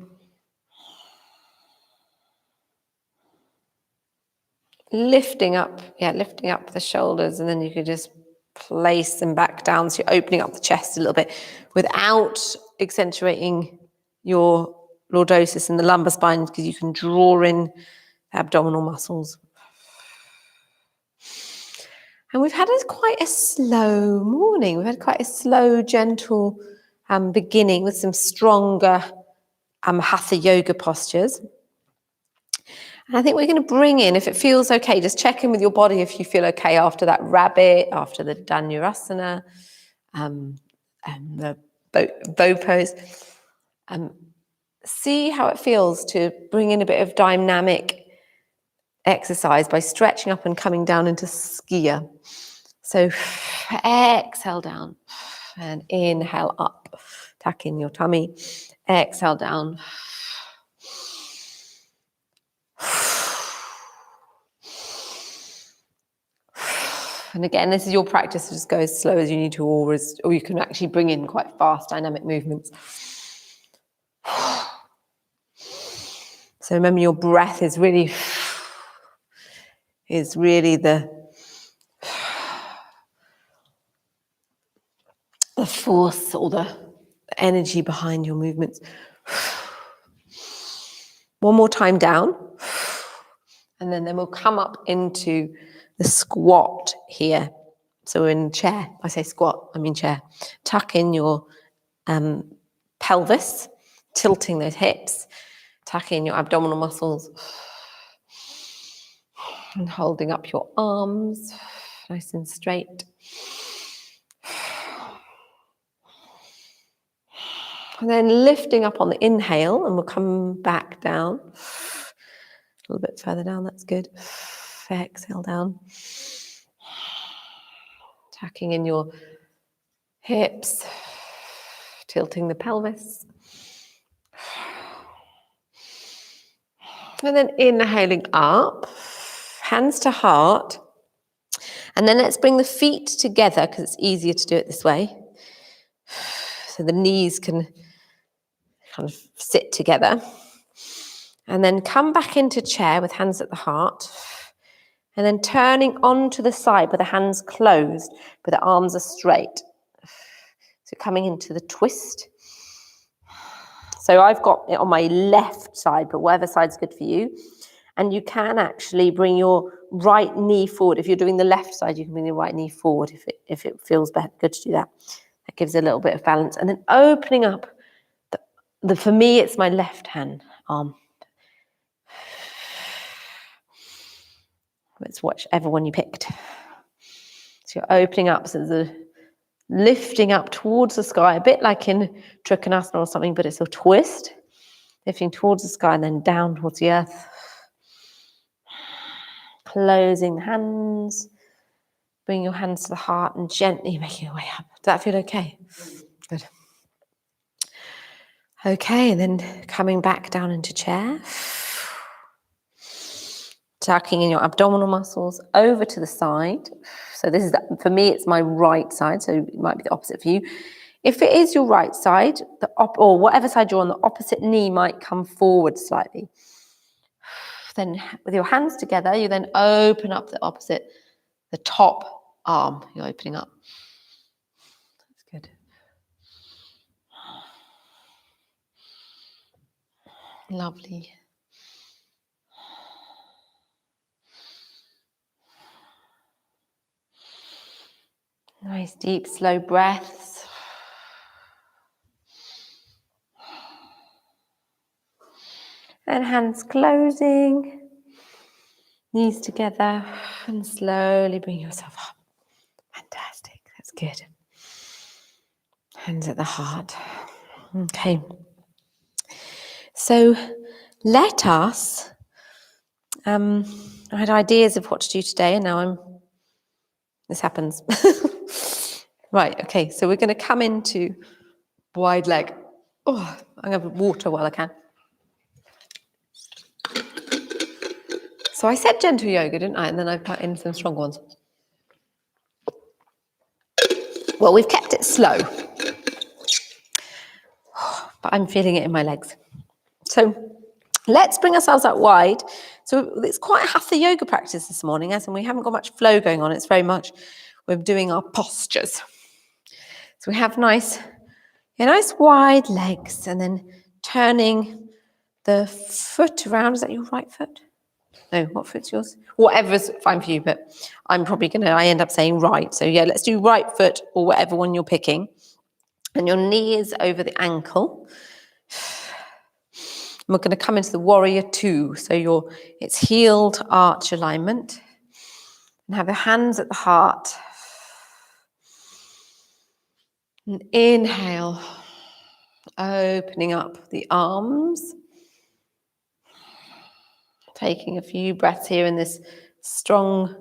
Lifting up the shoulders, and then you could just place them back down. So you're opening up the chest a little bit without accentuating your lordosis and the lumbar spine, because you can draw in the abdominal muscles. And we've had quite a slow morning. We've had quite a slow, gentle beginning with some stronger hatha yoga postures. And I think we're going to bring in, if it feels okay, just check in with your body if you feel okay after that rabbit, after the Dhanurasana, and the bow pose. See how it feels to bring in a bit of dynamic exercise by stretching up and coming down into skier. So exhale down and inhale up. Tuck in your tummy. Exhale down. And again, this is your practice, so just go as slow as you need to, or you can actually bring in quite fast dynamic movements. So remember, your breath is really the force or the energy behind your movements. One more time down. And then we'll come up into the squat here. So we're in chair. I say squat, I mean chair. Tuck in your pelvis, tilting those hips. Tuck in your abdominal muscles. And holding up your arms, nice and straight. And then lifting up on the inhale, and we'll come back down. A little bit further down, that's good. Exhale down. Tucking in your hips, tilting the pelvis. And then inhaling up, hands to heart. And then let's bring the feet together, because it's easier to do it this way. So the knees can kind of sit together. And then come back into chair with hands at the heart. And then turning onto the side with the hands closed, but the arms are straight. So coming into the twist. So I've got it on my left side, but whatever side's good for you. And you can actually bring your right knee forward. If you're doing the left side, you can bring your right knee forward if it feels better. Good to do that. That gives a little bit of balance. And then opening up, for me, it's my left hand arm. It's whichever one you picked. So you're opening up, so there's a lifting up towards the sky, a bit like in Trikonasana or something, but it's a twist. Lifting towards the sky and then down towards the earth. Closing the hands. Bring your hands to the heart and gently making your way up. Does that feel okay? Good. Okay, and then coming back down into chair. Tucking in your abdominal muscles over to the side. So this is, for me, it's my right side, so it might be the opposite for you. If it is your right side, or whatever side you're on, the opposite knee might come forward slightly. Then with your hands together, you then open up the top arm. You're opening up. That's good. Lovely. Nice deep, slow breaths. And hands closing, knees together, and slowly bring yourself up. Fantastic, that's good. Hands at the heart. Okay. So let us, I had ideas of what to do today, and now this happens. Right, okay, so we're going to come into wide leg. Oh, I'm going to have water while I can. So I said gentle yoga, didn't I? And then I put in some strong ones. Well, we've kept it slow, but I'm feeling it in my legs. So let's bring ourselves up wide. So it's quite a hatha yoga practice this morning, as in we haven't got much flow going on. It's very much we're doing our postures. So we have nice wide legs, and then turning the foot around. Is that your right foot? No, what foot's yours? Whatever's fine for you, but I'm probably I end up saying right. So yeah, let's do right foot or whatever one you're picking. And your knee is over the ankle. And we're going to come into the warrior two. So it's heel to arch alignment. And have your hands at the heart. And inhale, opening up the arms. Taking a few breaths here in this strong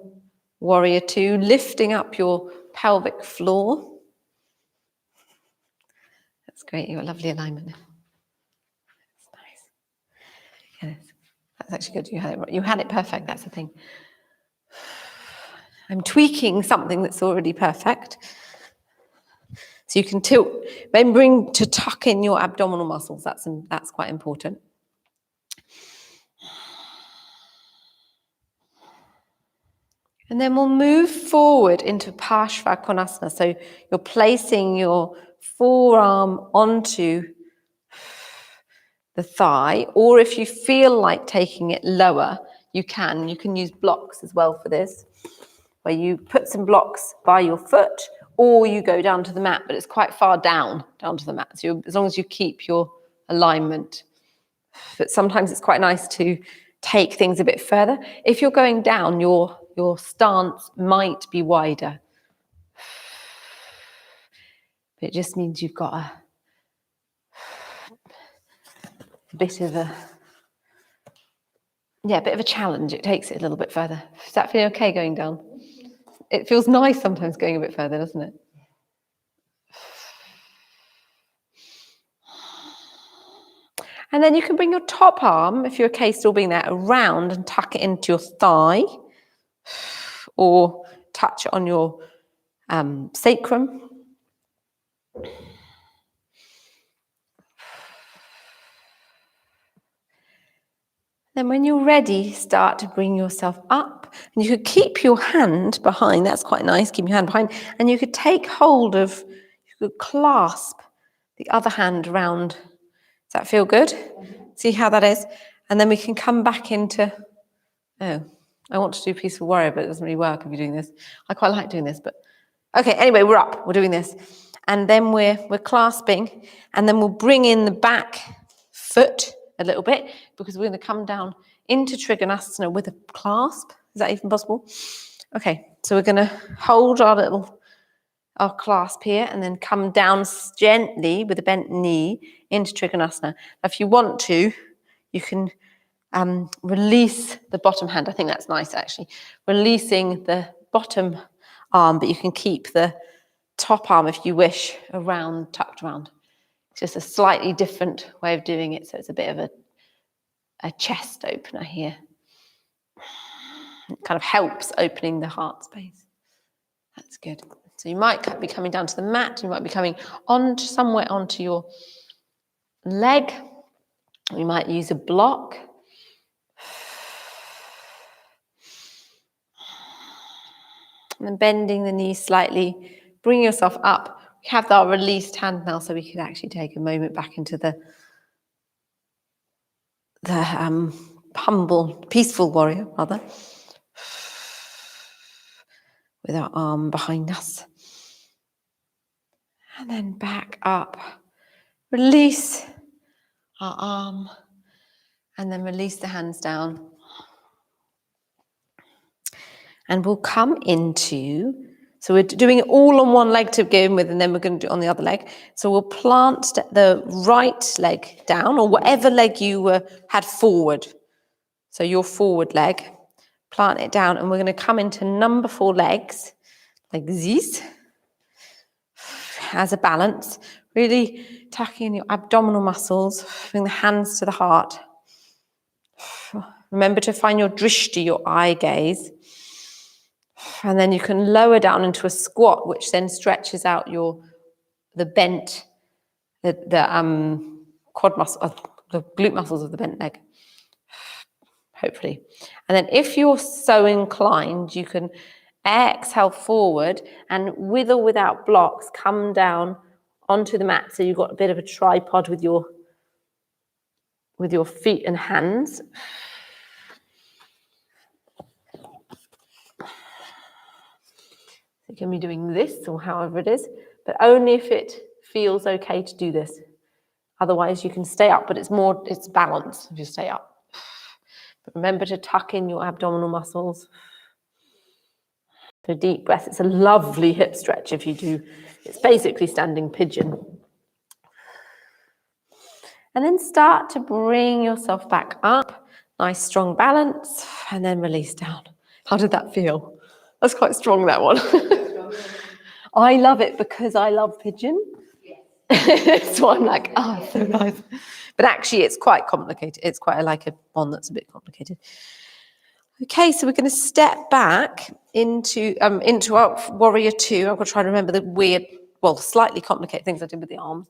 warrior two, lifting up your pelvic floor. That's great, you've got lovely alignment. That's nice. Yes, that's actually good, you had it perfect, that's the thing. I'm tweaking something that's already perfect. So you can tilt, remembering to tuck in your abdominal muscles, that's quite important. And then we'll move forward into Baddha Konasana. So you're placing your forearm onto the thigh, or if you feel like taking it lower, you can. You can use blocks as well for this, where you put some blocks by your foot, or you go down to the mat, but it's quite far down to the mat. So as long as you keep your alignment. But sometimes it's quite nice to take things a bit further. If you're going down, your stance might be wider. But it just means you've got a bit of a challenge. It takes it a little bit further. Does that feel okay going down? It feels nice sometimes going a bit further, doesn't it? And then you can bring your top arm, if you're okay still being there, around and tuck it into your thigh, or touch it on your sacrum. Then when you're ready, start to bring yourself up. And you could keep your hand behind, that's quite nice, keep your hand behind. And you could take hold of, you could clasp the other hand around. Does that feel good? See how that is? And then we can come back into, I want to do peaceful warrior, but it doesn't really work if you're doing this. I quite like doing this, but okay, anyway, we're up, we're doing this. And then we're clasping, and then we'll bring in the back foot a little bit, because we're going to come down into Trikonasana with a clasp. Is that even possible? Okay, so we're going to hold our clasp here, and then come down gently with a bent knee into Trikonasana. If you want to, you can release the bottom hand. I think that's nice, actually. Releasing the bottom arm, but you can keep the top arm, if you wish, tucked around. It's just a slightly different way of doing it, so it's a bit of a chest opener here. It kind of helps opening the heart space. That's good. So you might be coming down to the mat, you might be coming somewhere onto your leg. You might use a block. And then bending the knees slightly, bring yourself up. We have our released hand now, so we can actually take a moment back into the humble, peaceful warrior, rather, with our arm behind us. And then back up. Release our arm. And then release the hands down. And we'll come into, so we're doing it all on one leg to begin with, and then we're going to do it on the other leg. So we'll plant the right leg down, or whatever leg you had forward. So your forward leg, plant it down, and we're going to come into number 4 legs, like this, as a balance, really tucking in your abdominal muscles, bring the hands to the heart. Remember to find your drishti, your eye gaze. And then you can lower down into a squat, which then stretches out the bent, the quad muscle, the glute muscles of the bent leg, hopefully. And then if you're so inclined, you can exhale forward and with or without blocks, come down onto the mat. So you've got a bit of a tripod with your feet and hands. You can be doing this or however it is, but only if it feels okay to do this. Otherwise you can stay up, but it's balance if you stay up. But remember to tuck in your abdominal muscles. So deep breath. It's a lovely hip stretch if you do. It's basically standing pigeon. And then start to bring yourself back up. Nice strong balance, and then release down. How did that feel? That's quite strong, that one. I love it because I love pigeon. So I'm like, oh, so nice. But actually, it's quite complicated. It's quite like a one that's a bit complicated. Okay, so we're going to step back into our warrior 2. I'm going to try to remember the weird, slightly complicated things I did with the arms.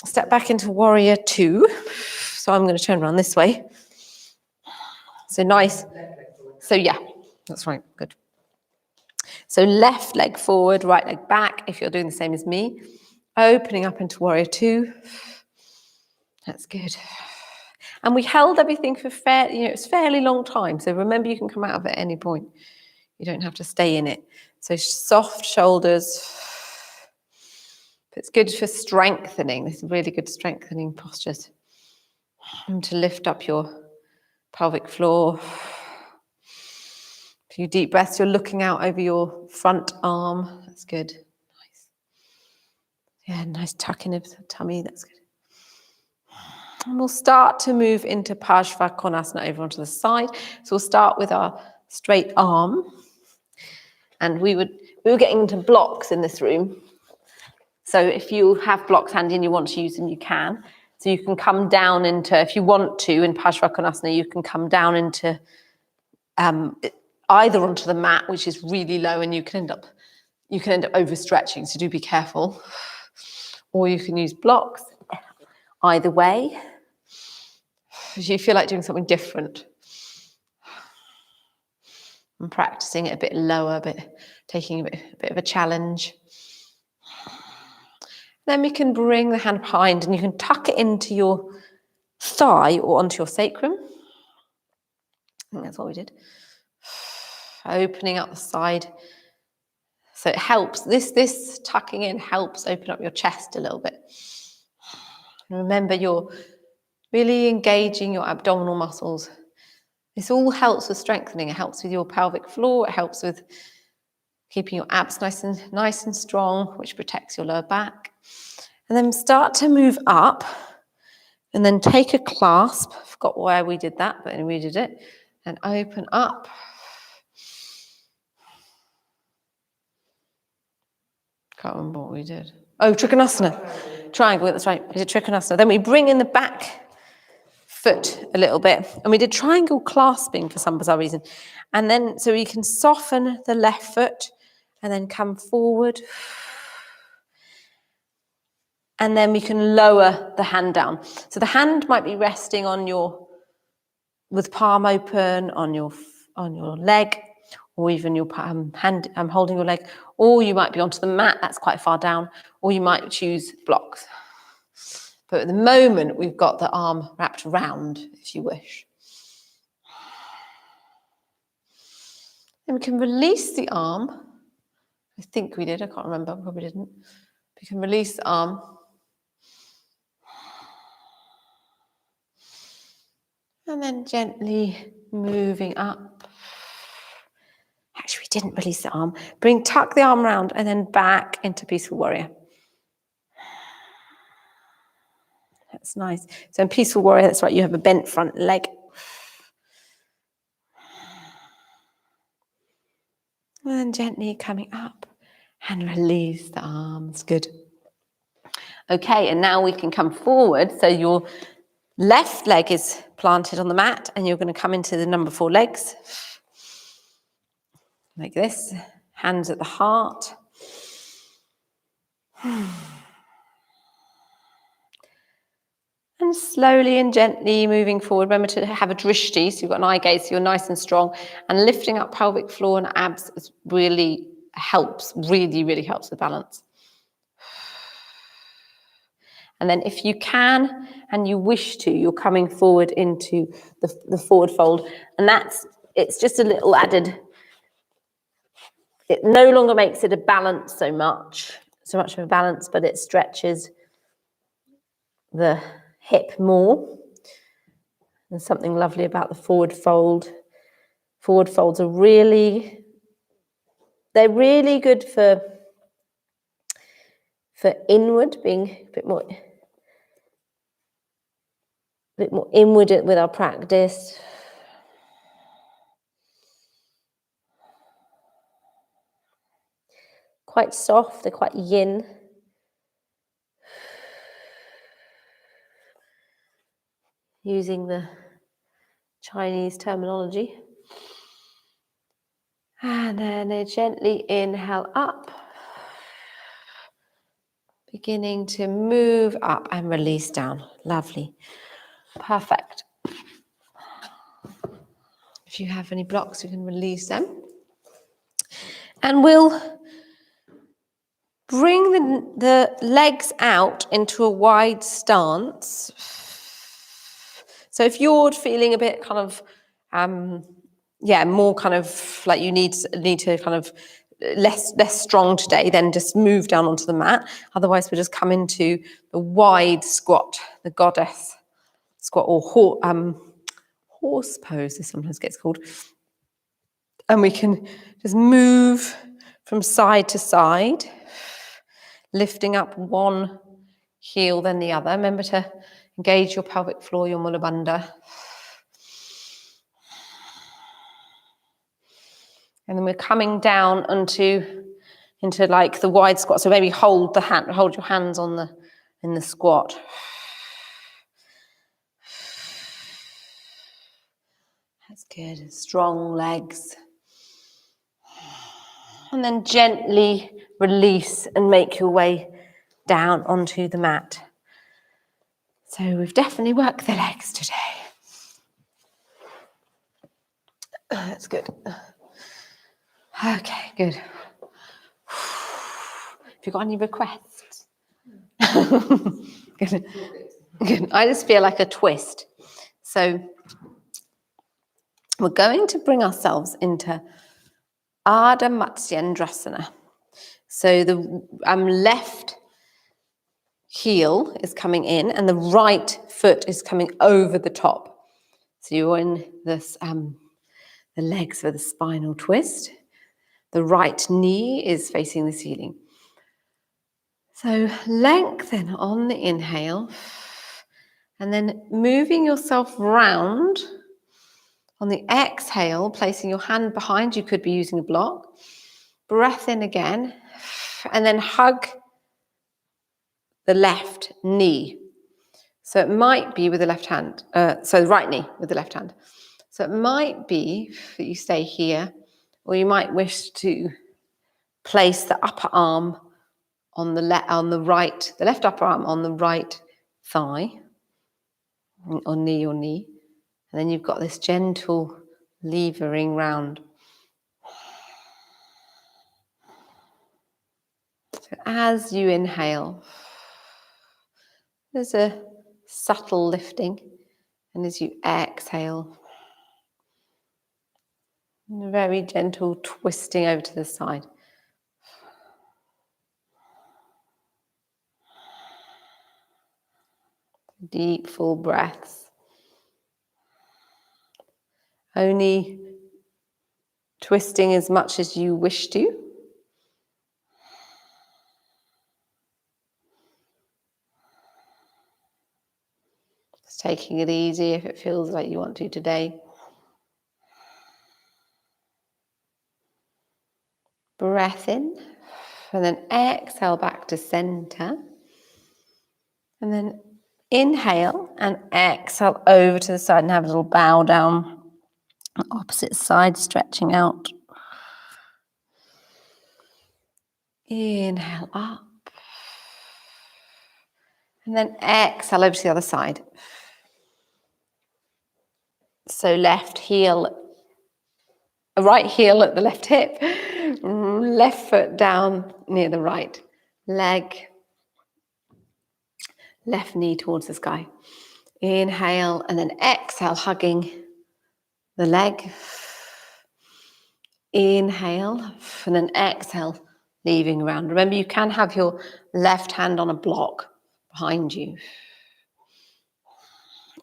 Step back into warrior 2. So I'm going to turn around this way. So nice. So yeah, that's right. Good. So left leg forward, right leg back, if you're doing the same as me. Opening up into warrior 2. That's good. And we held everything for it's fairly long time. So remember, you can come out of it at any point. You don't have to stay in it. So soft shoulders. It's good for strengthening. This is really good strengthening postures. And to lift up your pelvic floor. A few deep breaths. You're looking out over your front arm. That's good. Nice. Yeah, nice tuck in of the tummy. That's good. And we'll start to move into Baddha Konasana over onto the side. So we'll start with our straight arm. And we were getting into blocks in this room. So if you have blocks handy and you want to use them, you can. So you can come down into, if you want to, in Baddha Konasana, you can come down into either onto the mat, which is really low, and you can end up overstretching. So do be careful. Or you can use blocks. Either way, if you feel like doing something different. And practicing it a bit lower, taking a bit of a challenge. Then we can bring the hand behind and you can tuck it into your thigh or onto your sacrum. I think that's what we did. Opening up the side. So it helps, this tucking in helps open up your chest a little bit. And remember, you're really engaging your abdominal muscles. This all helps with strengthening. It helps with your pelvic floor. It helps with keeping your abs nice and strong, which protects your lower back. And then start to move up and then take a clasp. I forgot why we did that, but we did it. And open up. Can't remember what we did. Oh, Trikonasana. Triangle, that's right. We did Trikonasana. Then we bring in the back foot a little bit. And we did triangle clasping for some bizarre reason. And then, so we can soften the left foot and then come forward. And then we can lower the hand down. So the hand might be resting on with palm open on your leg, or even your hand holding your leg, or you might be onto the mat, that's quite far down, or you might choose blocks. But at the moment, we've got the arm wrapped around, if you wish. Then we can release the arm. I think we did, I can't remember, probably didn't. We can release the arm. And then gently moving up. Actually, we didn't release the arm. Tuck the arm round and then back into Peaceful Warrior. That's nice. So in Peaceful Warrior, that's right, you have a bent front leg. And then gently coming up and release the arms. Good. Okay, and now we can come forward. So your left leg is planted on the mat and you're going to come into the number 4 legs. Like this. Hands at the heart. And slowly and gently moving forward. Remember to have a drishti, so you've got an eye gaze, so you're nice and strong. And lifting up pelvic floor and abs really helps, really helps with balance. And then if you can and you wish to, you're coming forward into the forward fold. And it's just a little added, it no longer makes it a balance so much of a balance, but it stretches the hip more. There's something lovely about the forward fold. Forward folds are they're really good for inward, being a bit more inward with our practice. Quite soft, they're quite yin. Using the Chinese terminology. And then gently inhale up. Beginning to move up and release down. Lovely. Perfect. If you have any blocks, you can release them. And we'll bring the legs out into a wide stance. So if you're feeling a bit kind of, more kind of like you need to kind of less strong today, then just move down onto the mat. Otherwise, we'll just come into the wide squat, the goddess squat, or horse pose, this sometimes gets called. And we can just move from side to side, lifting up one heel then the other. Remember to engage your pelvic floor, your mula bandha. And then we're coming down into like the wide squat. So maybe hold your hands in the squat. That's good. Strong legs. And then gently release and make your way down onto the mat. So we've definitely worked the legs today. That's good. Okay, good. Have you got any requests? Good. Good. I just feel like a twist. So we're going to bring ourselves into Ardha Matsyendrasana. So the left heel is coming in and the right foot is coming over the top. So you're in this, the legs for the spinal twist. The right knee is facing the ceiling. So lengthen on the inhale and then moving yourself round. On the exhale, placing your hand behind, you could be using a block. Breath in again, and then hug the left knee. So it might be with the left hand, so the right knee with the left hand. So it might be that you stay here, or you might wish to place the upper arm on the left upper arm on the right thigh, or knee. And then you've got this gentle levering round. So as you inhale, There's a subtle lifting, and as you exhale, a very gentle twisting over to the side. Deep, full breaths. Only twisting as much as you wish to. Just taking it easy if it feels like you want to today. Breath in, and then exhale back to center. And then inhale and exhale over to the side and have a little bow down. Opposite side, stretching out. Inhale up. And then exhale over to the other side. So left heel, right heel at the left hip, left foot down near the right leg, left knee towards the sky. Inhale and then exhale, hugging the leg. Inhale and then exhale, leaving around. Remember, you can have your left hand on a block behind you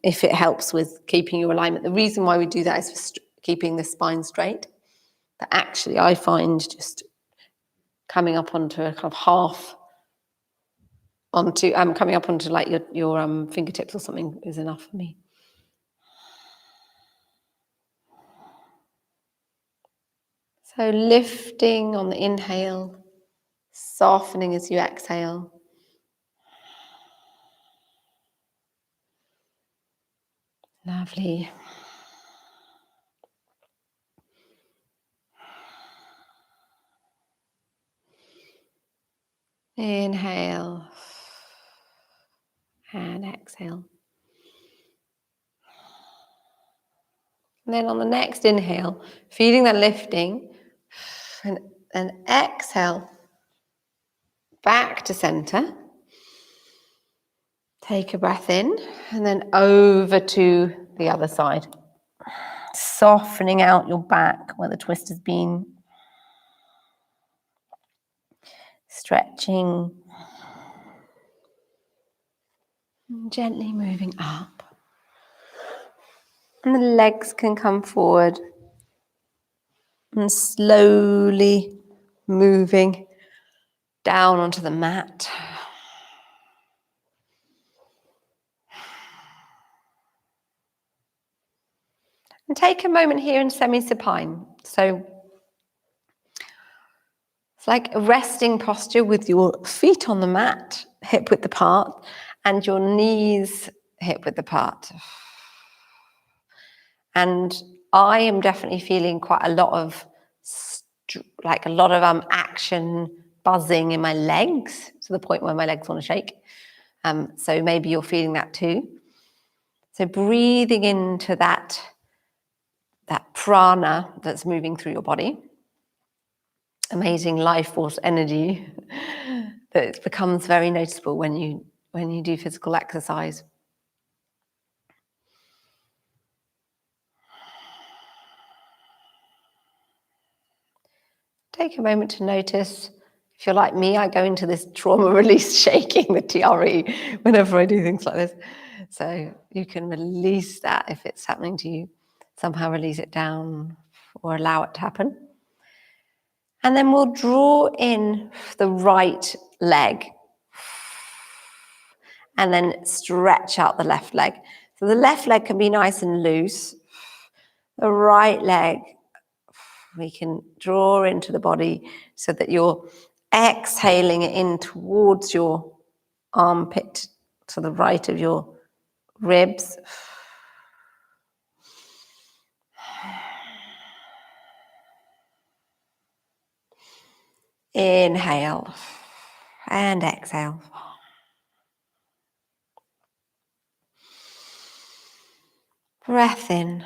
if it helps with keeping your alignment. The reason why we do that is for keeping the spine straight. But actually, I find just coming up onto a kind of half onto coming up onto like your fingertips or something is enough for me. So lifting on the inhale, softening as you exhale. Lovely. Inhale and exhale. And then on the next inhale, feeling that lifting, and exhale back to center. Take a breath in and then over to the other side. Softening out your back where the twist has been. Stretching. Gently moving up. And the legs can come forward. And slowly moving down onto the mat. And take a moment here in semi-supine. So it's like a resting posture with your feet on the mat, hip width apart, and your knees hip width apart. And I am definitely feeling quite a lot of action buzzing in my legs to the point where my legs want to shake. So maybe you're feeling that too. So breathing into that prana that's moving through your body. Amazing life force energy that becomes very noticeable when you do physical exercise. Take a moment to notice. If you're like me, I go into this trauma release shaking, the TRE, whenever I do things like this. So you can release that if it's happening to you. Somehow release it down or allow it to happen. And then we'll draw in the right leg and then stretch out the left leg. So the left leg can be nice and loose. The right leg, we can draw into the body so that you're exhaling it in towards your armpit to the right of your ribs. Inhale and exhale. Breath in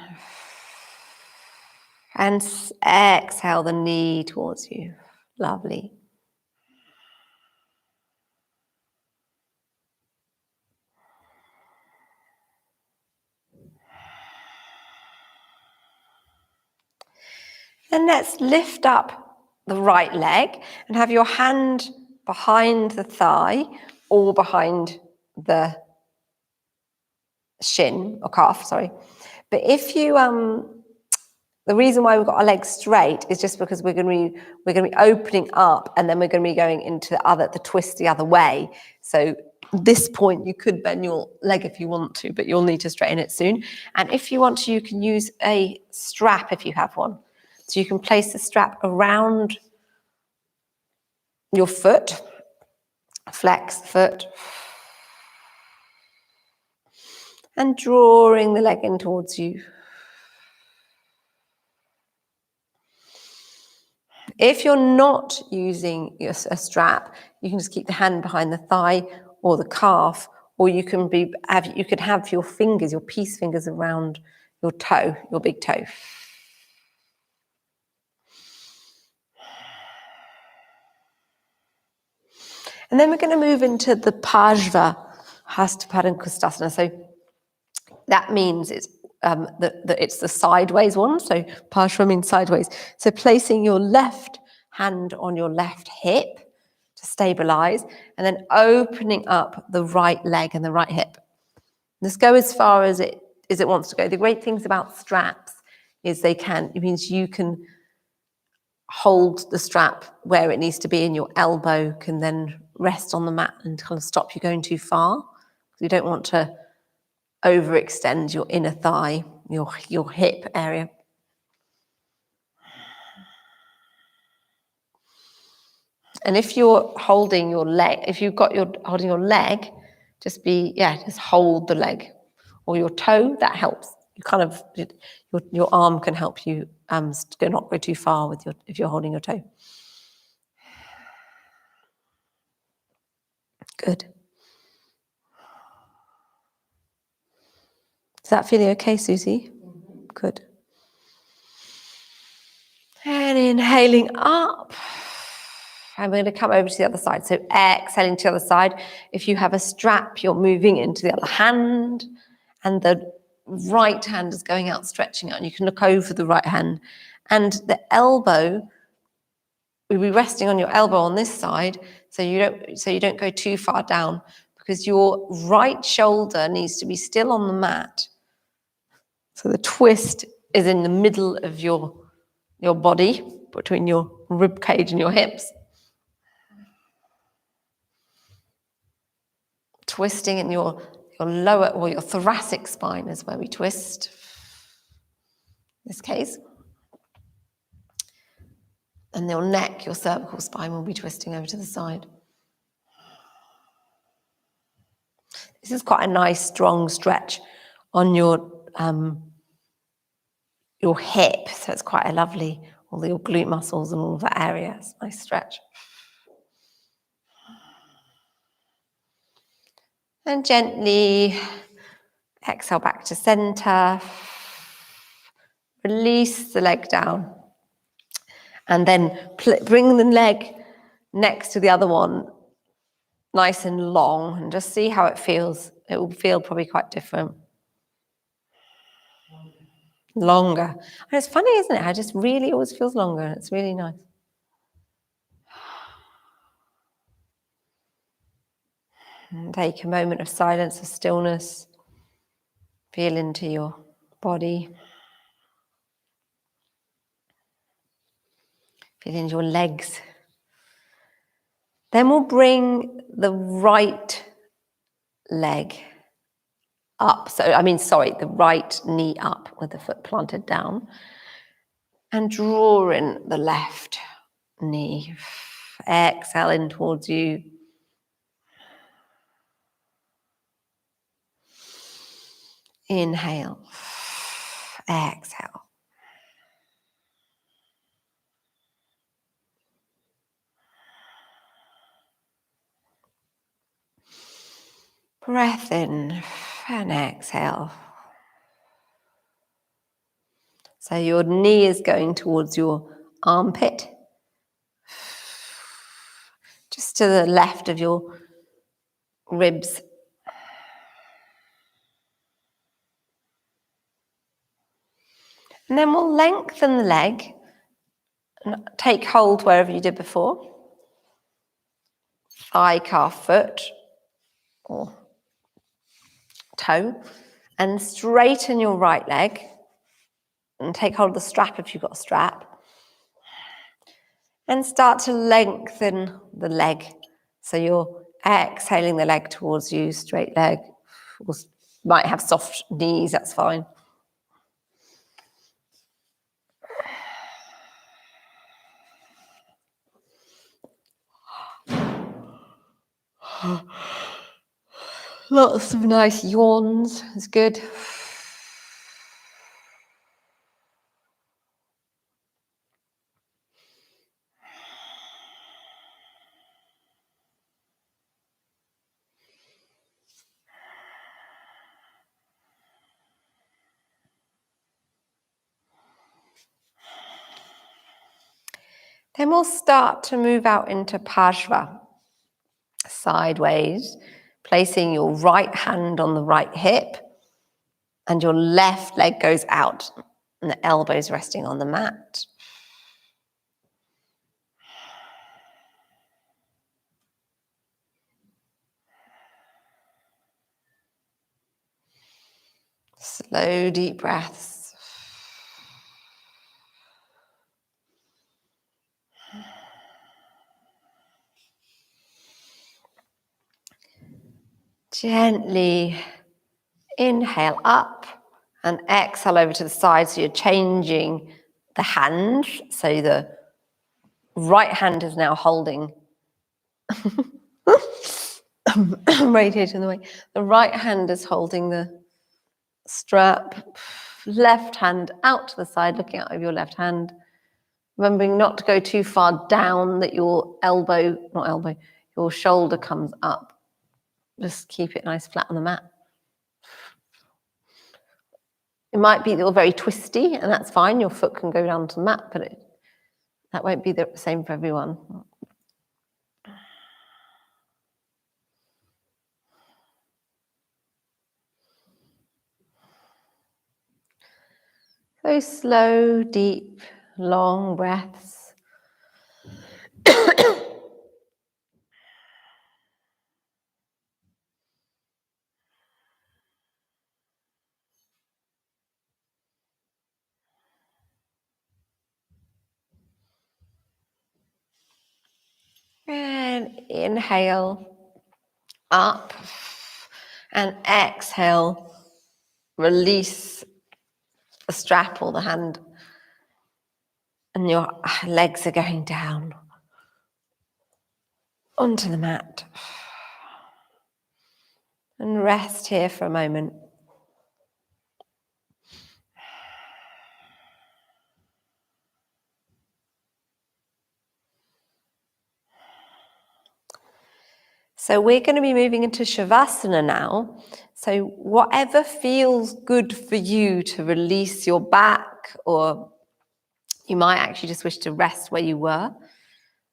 and exhale the knee towards you. Lovely. And let's lift up the right leg and have your hand behind the thigh or behind the shin or calf, sorry. But if you, the reason why we've got our legs straight is just because we're going to be opening up, and then we're going to be going into the twist the other way. So at this point, you could bend your leg if you want to, but you'll need to straighten it soon. And if you want to, you can use a strap if you have one. So you can place the strap around your foot, flex the foot, and drawing the leg in towards you. If you're not using a strap, you can just keep the hand behind the thigh or the calf, or you could have your fingers, your peace fingers around your toe, your big toe. And then we're going to move into the Pajva Konasana. So that means it's it's the sideways one. So Pajva means sideways. So placing your left hand on your left hip to stabilize, and then opening up the right leg and the right hip. Let's go as far as it wants to go. The great things about straps is it means you can hold the strap where it needs to be, and your elbow can then rest on the mat and kind of stop you going too far. You don't want to overextend your inner thigh, your hip area. And if you're holding your leg, holding your leg, just hold the leg or your toe. That helps. You kind of your arm can help you not go too far if you're holding your toe. Good. Is that feeling okay, Susie? Mm-hmm. Good. And inhaling up. And we're going to come over to the other side. So exhaling to the other side. If you have a strap, you're moving into the other hand, and the right hand is going out, stretching out. And you can look over the right hand, and the elbow will be resting on your elbow on this side, so you don't go too far down, because your right shoulder needs to be still on the mat. So the twist is in the middle of your body, between your rib cage and your hips. Twisting in your lower or your thoracic spine is where we twist. In this case. And your neck, your cervical spine will be twisting over to the side. This is quite a nice, strong stretch on your hip. So it's quite a lovely, all your glute muscles and all of that area. It's a nice stretch. And gently exhale back to center. Release the leg down. And then bring the leg next to the other one, nice and long, and just see how it feels. It will feel probably quite different. Longer. And it's funny, isn't it? It just really always feels longer. It's really nice. And take a moment of silence, of stillness. Feel into your body. Feel into your legs. Then we'll bring the right leg up. The right knee up with the foot planted down. And draw in the left knee. Exhale in towards you. Inhale. Exhale. Breath in and exhale. So your knee is going towards your armpit. Just to the left of your ribs. And then we'll lengthen the leg And take hold wherever you did before. Thigh, calf, foot, or toe. And straighten your right leg. And take hold of the strap if you've got a strap. And start to lengthen the leg. So you're exhaling the leg towards you, straight leg. Or might have soft knees, that's fine. Lots of nice yawns, it's good. Then we'll start to move out into Pajva, sideways, placing your right hand on the right hip and your left leg goes out and the elbows resting on the mat. Slow, deep breaths. Gently inhale up and exhale over to the side. So you're changing the hand. So the right hand is now holding. Radiating the way. The right hand is holding the strap. Left hand out to the side, looking out of your left hand. Remembering not to go too far down that your your shoulder comes up. Just keep it nice flat on the mat. It might be that you're very twisty, and that's fine. Your foot can go down to the mat, but that won't be the same for everyone. So slow, deep, long breaths. And inhale up and exhale, release the strap or the hand and your legs are going down onto the mat. And rest here for a moment. So we're going to be moving into Shavasana now. So whatever feels good for you to release your back, or you might actually just wish to rest where you were.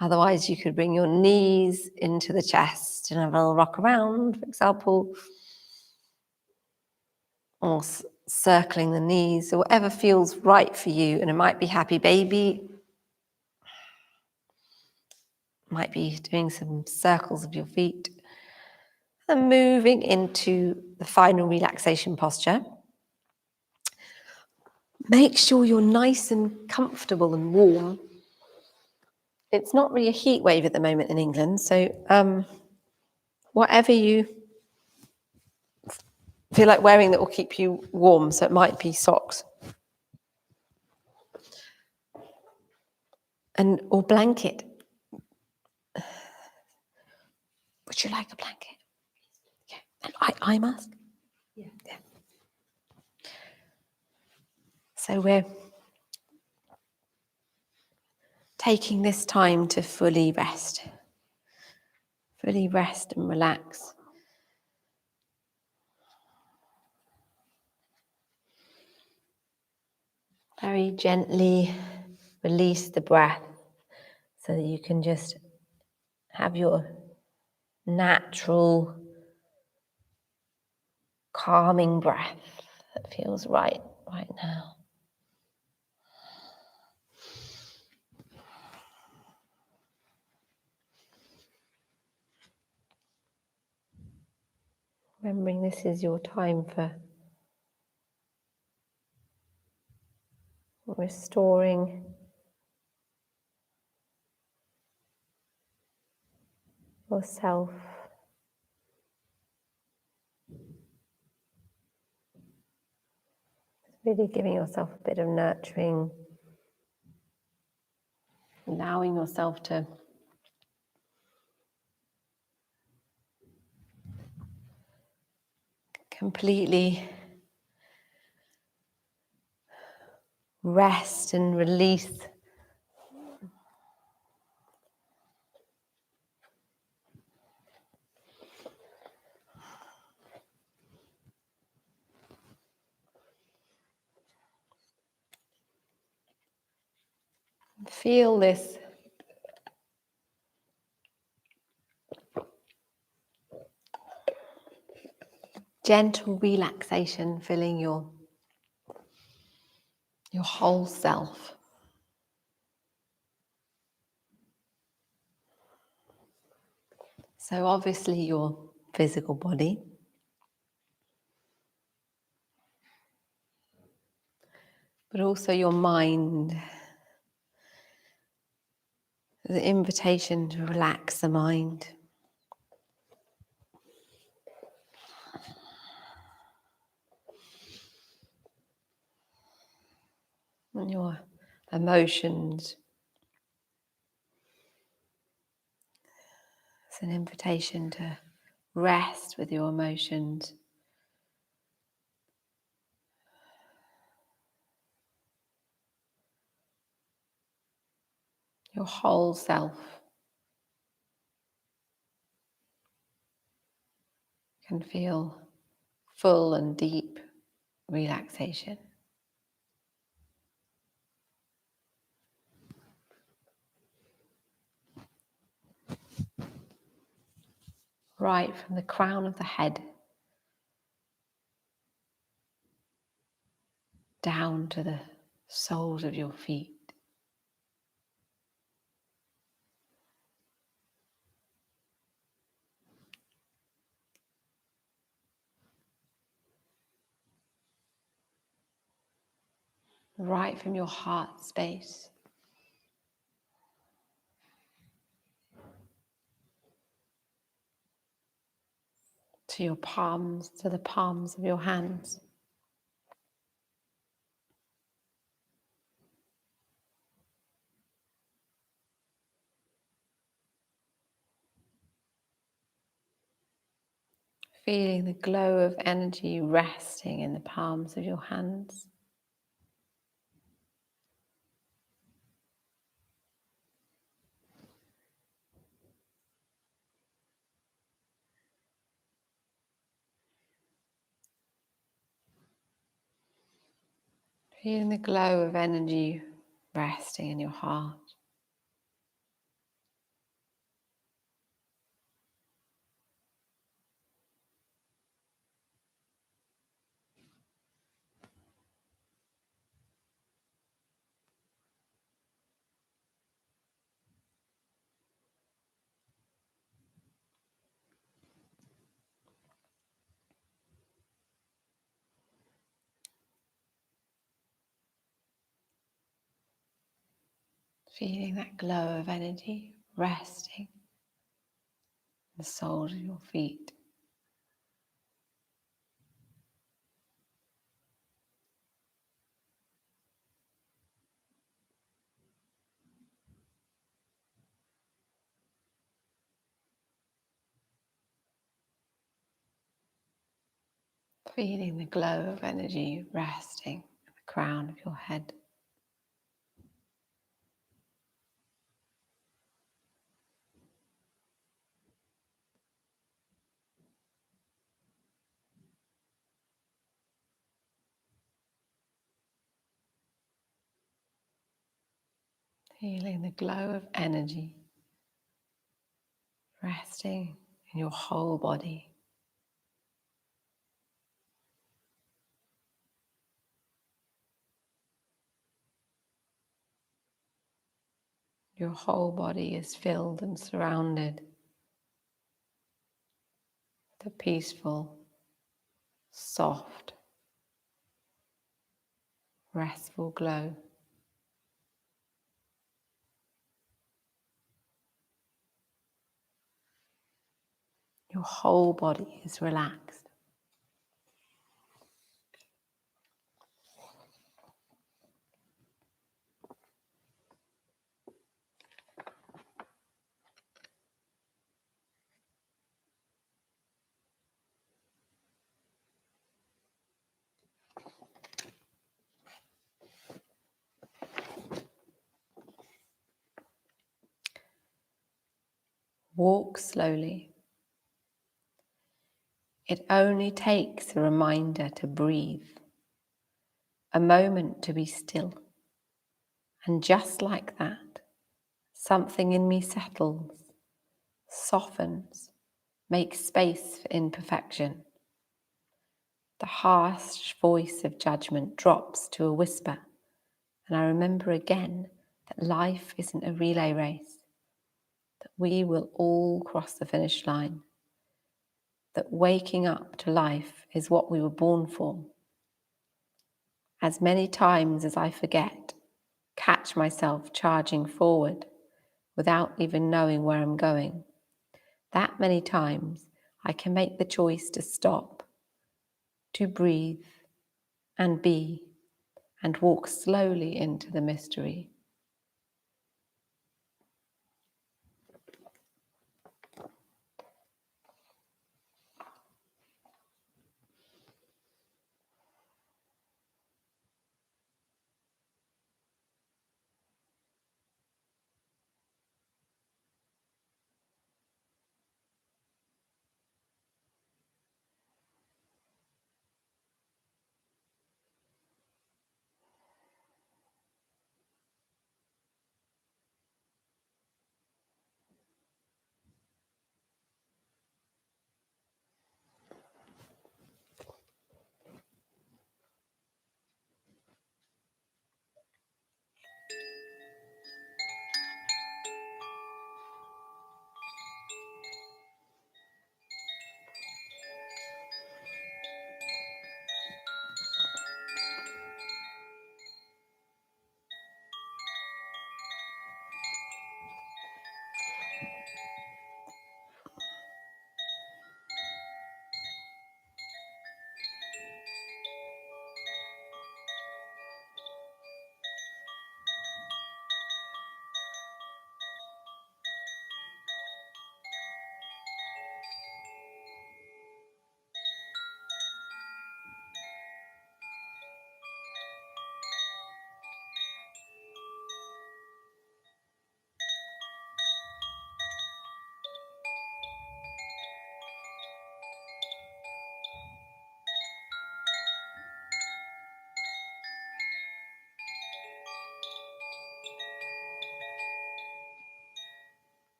Otherwise, you could bring your knees into the chest and have a little rock around, for example, or circling the knees, or whatever feels right for you. And it might be happy baby. Might be doing some circles of your feet. And moving into the final relaxation posture. Make sure you're nice and comfortable and warm. It's not really a heat wave at the moment in England, so whatever you feel like wearing that will keep you warm, so it might be socks. Or blanket. Would you like a blanket? Yeah. An eye mask? Yeah. So we're taking this time to fully rest and relax. Very gently release the breath so that you can just have your natural calming breath that feels right now. Remembering this is your time for restoring yourself. Really giving yourself a bit of nurturing, allowing yourself to completely rest and release. Feel this gentle relaxation filling your whole self. So obviously your physical body, but also your mind. The invitation to relax the mind. And your emotions. It's an invitation to rest with your emotions. Your whole self can feel full and deep relaxation. Right from the crown of the head down to the soles of your feet. Right from your heart space to your palms, to the palms of your hands. Feeling the glow of energy resting in the palms of your hands. Feeling the glow of energy resting in your heart. Feeling that glow of energy resting in the soles of your feet. Feeling the glow of energy resting at the crown of your head. Feeling the glow of energy resting in your whole body. Your whole body is filled and surrounded with a peaceful, soft, restful glow. Your whole body is relaxed. Walk slowly. It only takes a reminder to breathe, a moment to be still. And just like that, something in me settles, softens, makes space for imperfection. The harsh voice of judgment drops to a whisper, and I remember again that life isn't a relay race, that we will all cross the finish line, that waking up to life is what we were born for. As many times as I forget, catch myself charging forward without even knowing where I'm going, that many times I can make the choice to stop, to breathe and be, and walk slowly into the mystery.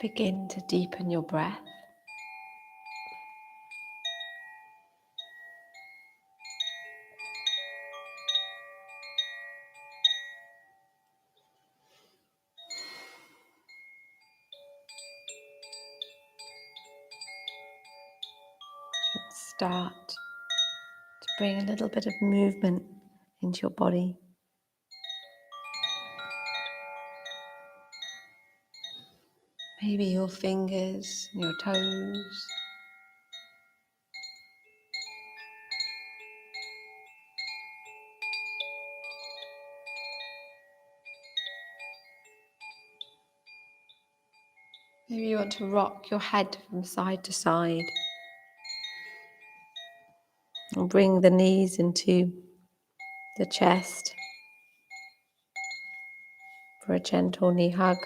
Begin to deepen your breath. Start to bring a little bit of movement into your body. Maybe your fingers and your toes. Maybe you want to rock your head from side to side. And bring the knees into the chest for a gentle knee hug.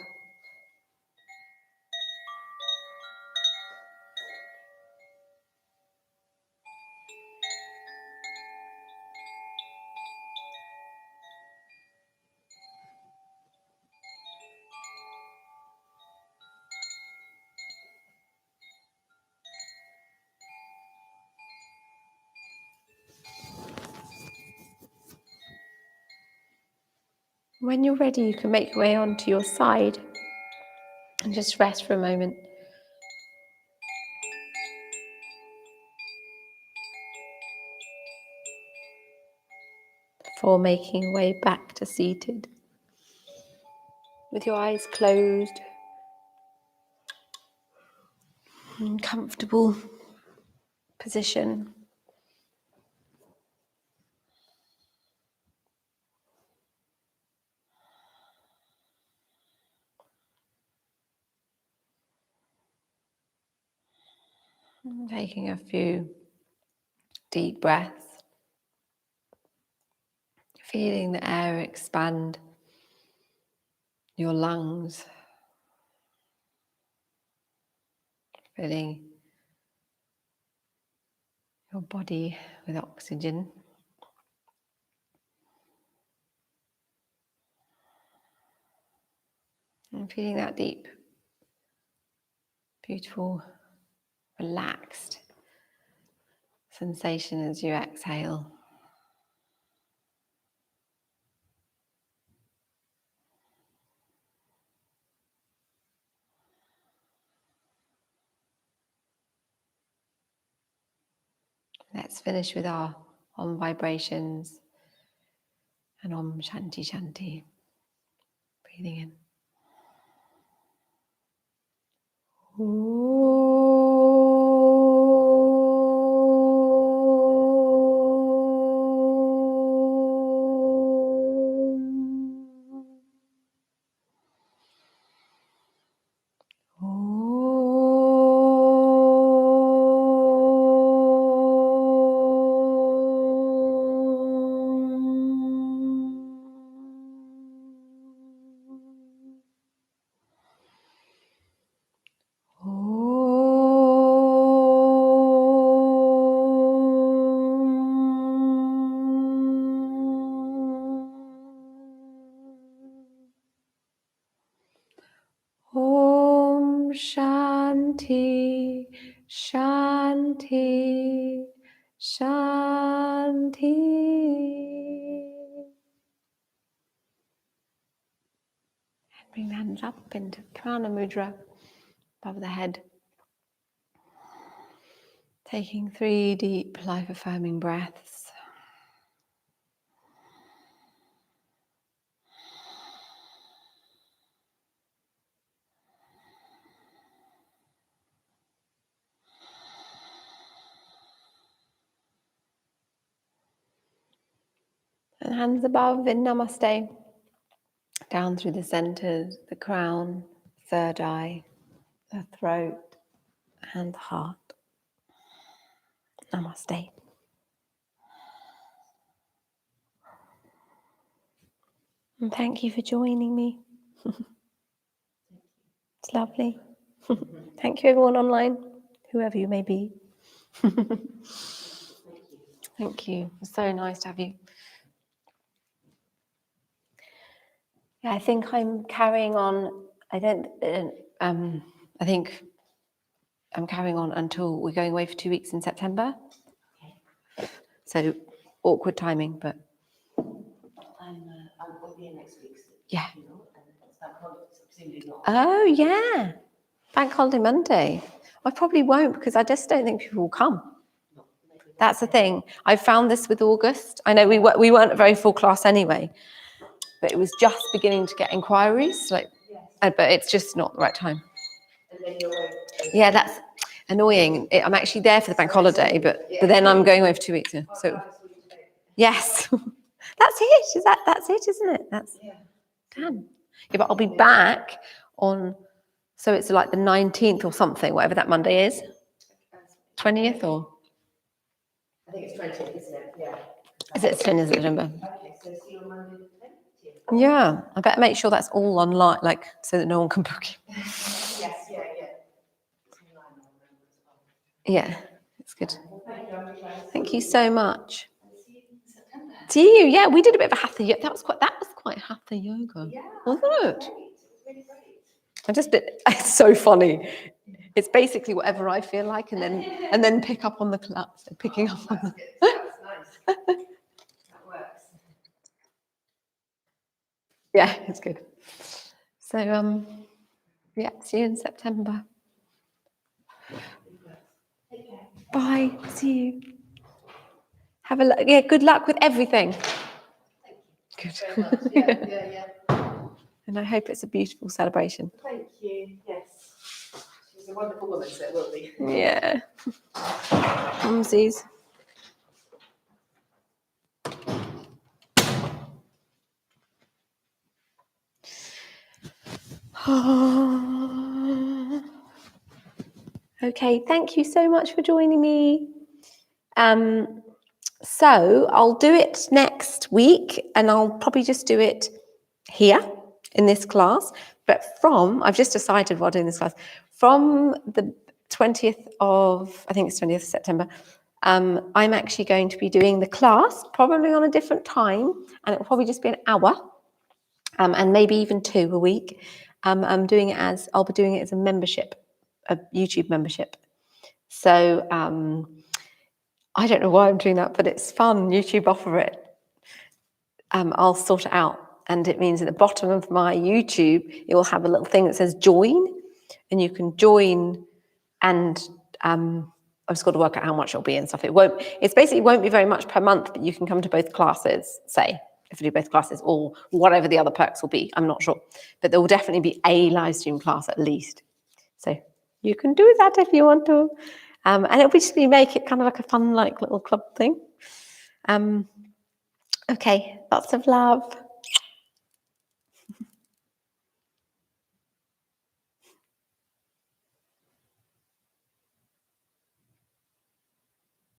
When you're ready, you can make your way onto your side and just rest for a moment. Before making your way back to seated. With your eyes closed. In comfortable position. And taking a few deep breaths. Feeling the air expand your lungs. Filling your body with oxygen. And feeling that deep, beautiful, relaxed sensation as you exhale. Let's finish with our Om vibrations and Om Shanti Shanti. Breathing in. Om Shanti, Shanti, Shanti. And bring the hands up into Prana Mudra above the head. Taking 3 deep, life-affirming breaths. And hands above in Namaste. Down through the centers, the crown, third eye, the throat, and the heart. Namaste. And thank you for joining me. It's lovely. Thank you everyone online, whoever you may be. Thank you. It's so nice to have you. Yeah, I think I'm carrying on. I think I'm carrying on until we're going away for 2 weeks in September. So awkward timing, but I will be here next week. yeah. You know, and it's bank holiday, so presumably not. Oh yeah, Bank Holiday Monday. I probably won't because I just don't think people will come. No, maybe not. That's the thing. I found this with August. I know we weren't a very full class anyway, but it was just beginning to get inquiries. Like, Yes. but it's just not the right time. And then you're away. Yeah, that's annoying. I'm actually there for the bank holiday, but then I'm going away for 2 weeks. Yeah. So I saw you today. yes, that's it. That's it, isn't it? That's Yeah. done. Yeah, but I'll be back on So it's like the 19th or something, whatever that Monday is. 20th or? I think it's 20th, isn't it? Yeah. Is it 20th of September? Okay, so see you on Monday the 20th. Yeah, I better make sure that's all online, like, so that no one can book it. Yes, yeah. It's online on Monday as well. Yeah, it's good. Well, thank you, I'm glad. Thank you so much. I'll see you in September. To you, yeah, we did a bit of a hatha yoga. That was quite hatha yoga, Yeah. wasn't it? Great. It was really great. It's so funny. It's basically whatever I feel like, and then pick up on the clap, so picking up on the. That's nice. That works. Yeah, it's good. So yeah, see you in September. Take care. Bye. See you. Have a look. Yeah, good luck with everything. Good. Very much. Yeah. And I hope it's a beautiful celebration. Thank you. Yes. She's a wonderful woman, so it will be. Yeah. Mumsies. Okay, thank you so much for joining me. So I'll do it next week, and I'll probably just do it here in this class. But I've just decided while doing this class, from the 20th of, I think it's 20th of September, I'm actually going to be doing the class, probably on a different time, and it will probably just be an hour, and maybe even 2 a week. I'll be doing it as a membership, a YouTube membership. So I don't know why I'm doing that, but it's fun. YouTube offer it. I'll sort it out. And it means at the bottom of my YouTube, it will have a little thing that says join, and you can join. And I've just got to work out how much it'll be and stuff. It basically won't be very much per month, but you can come to both classes, say, if you do both classes, or whatever the other perks will be. I'm not sure. But there will definitely be a live stream class at least. So you can do that if you want to. And it'll just make it kind of like a fun, like little club thing. Okay, lots of love.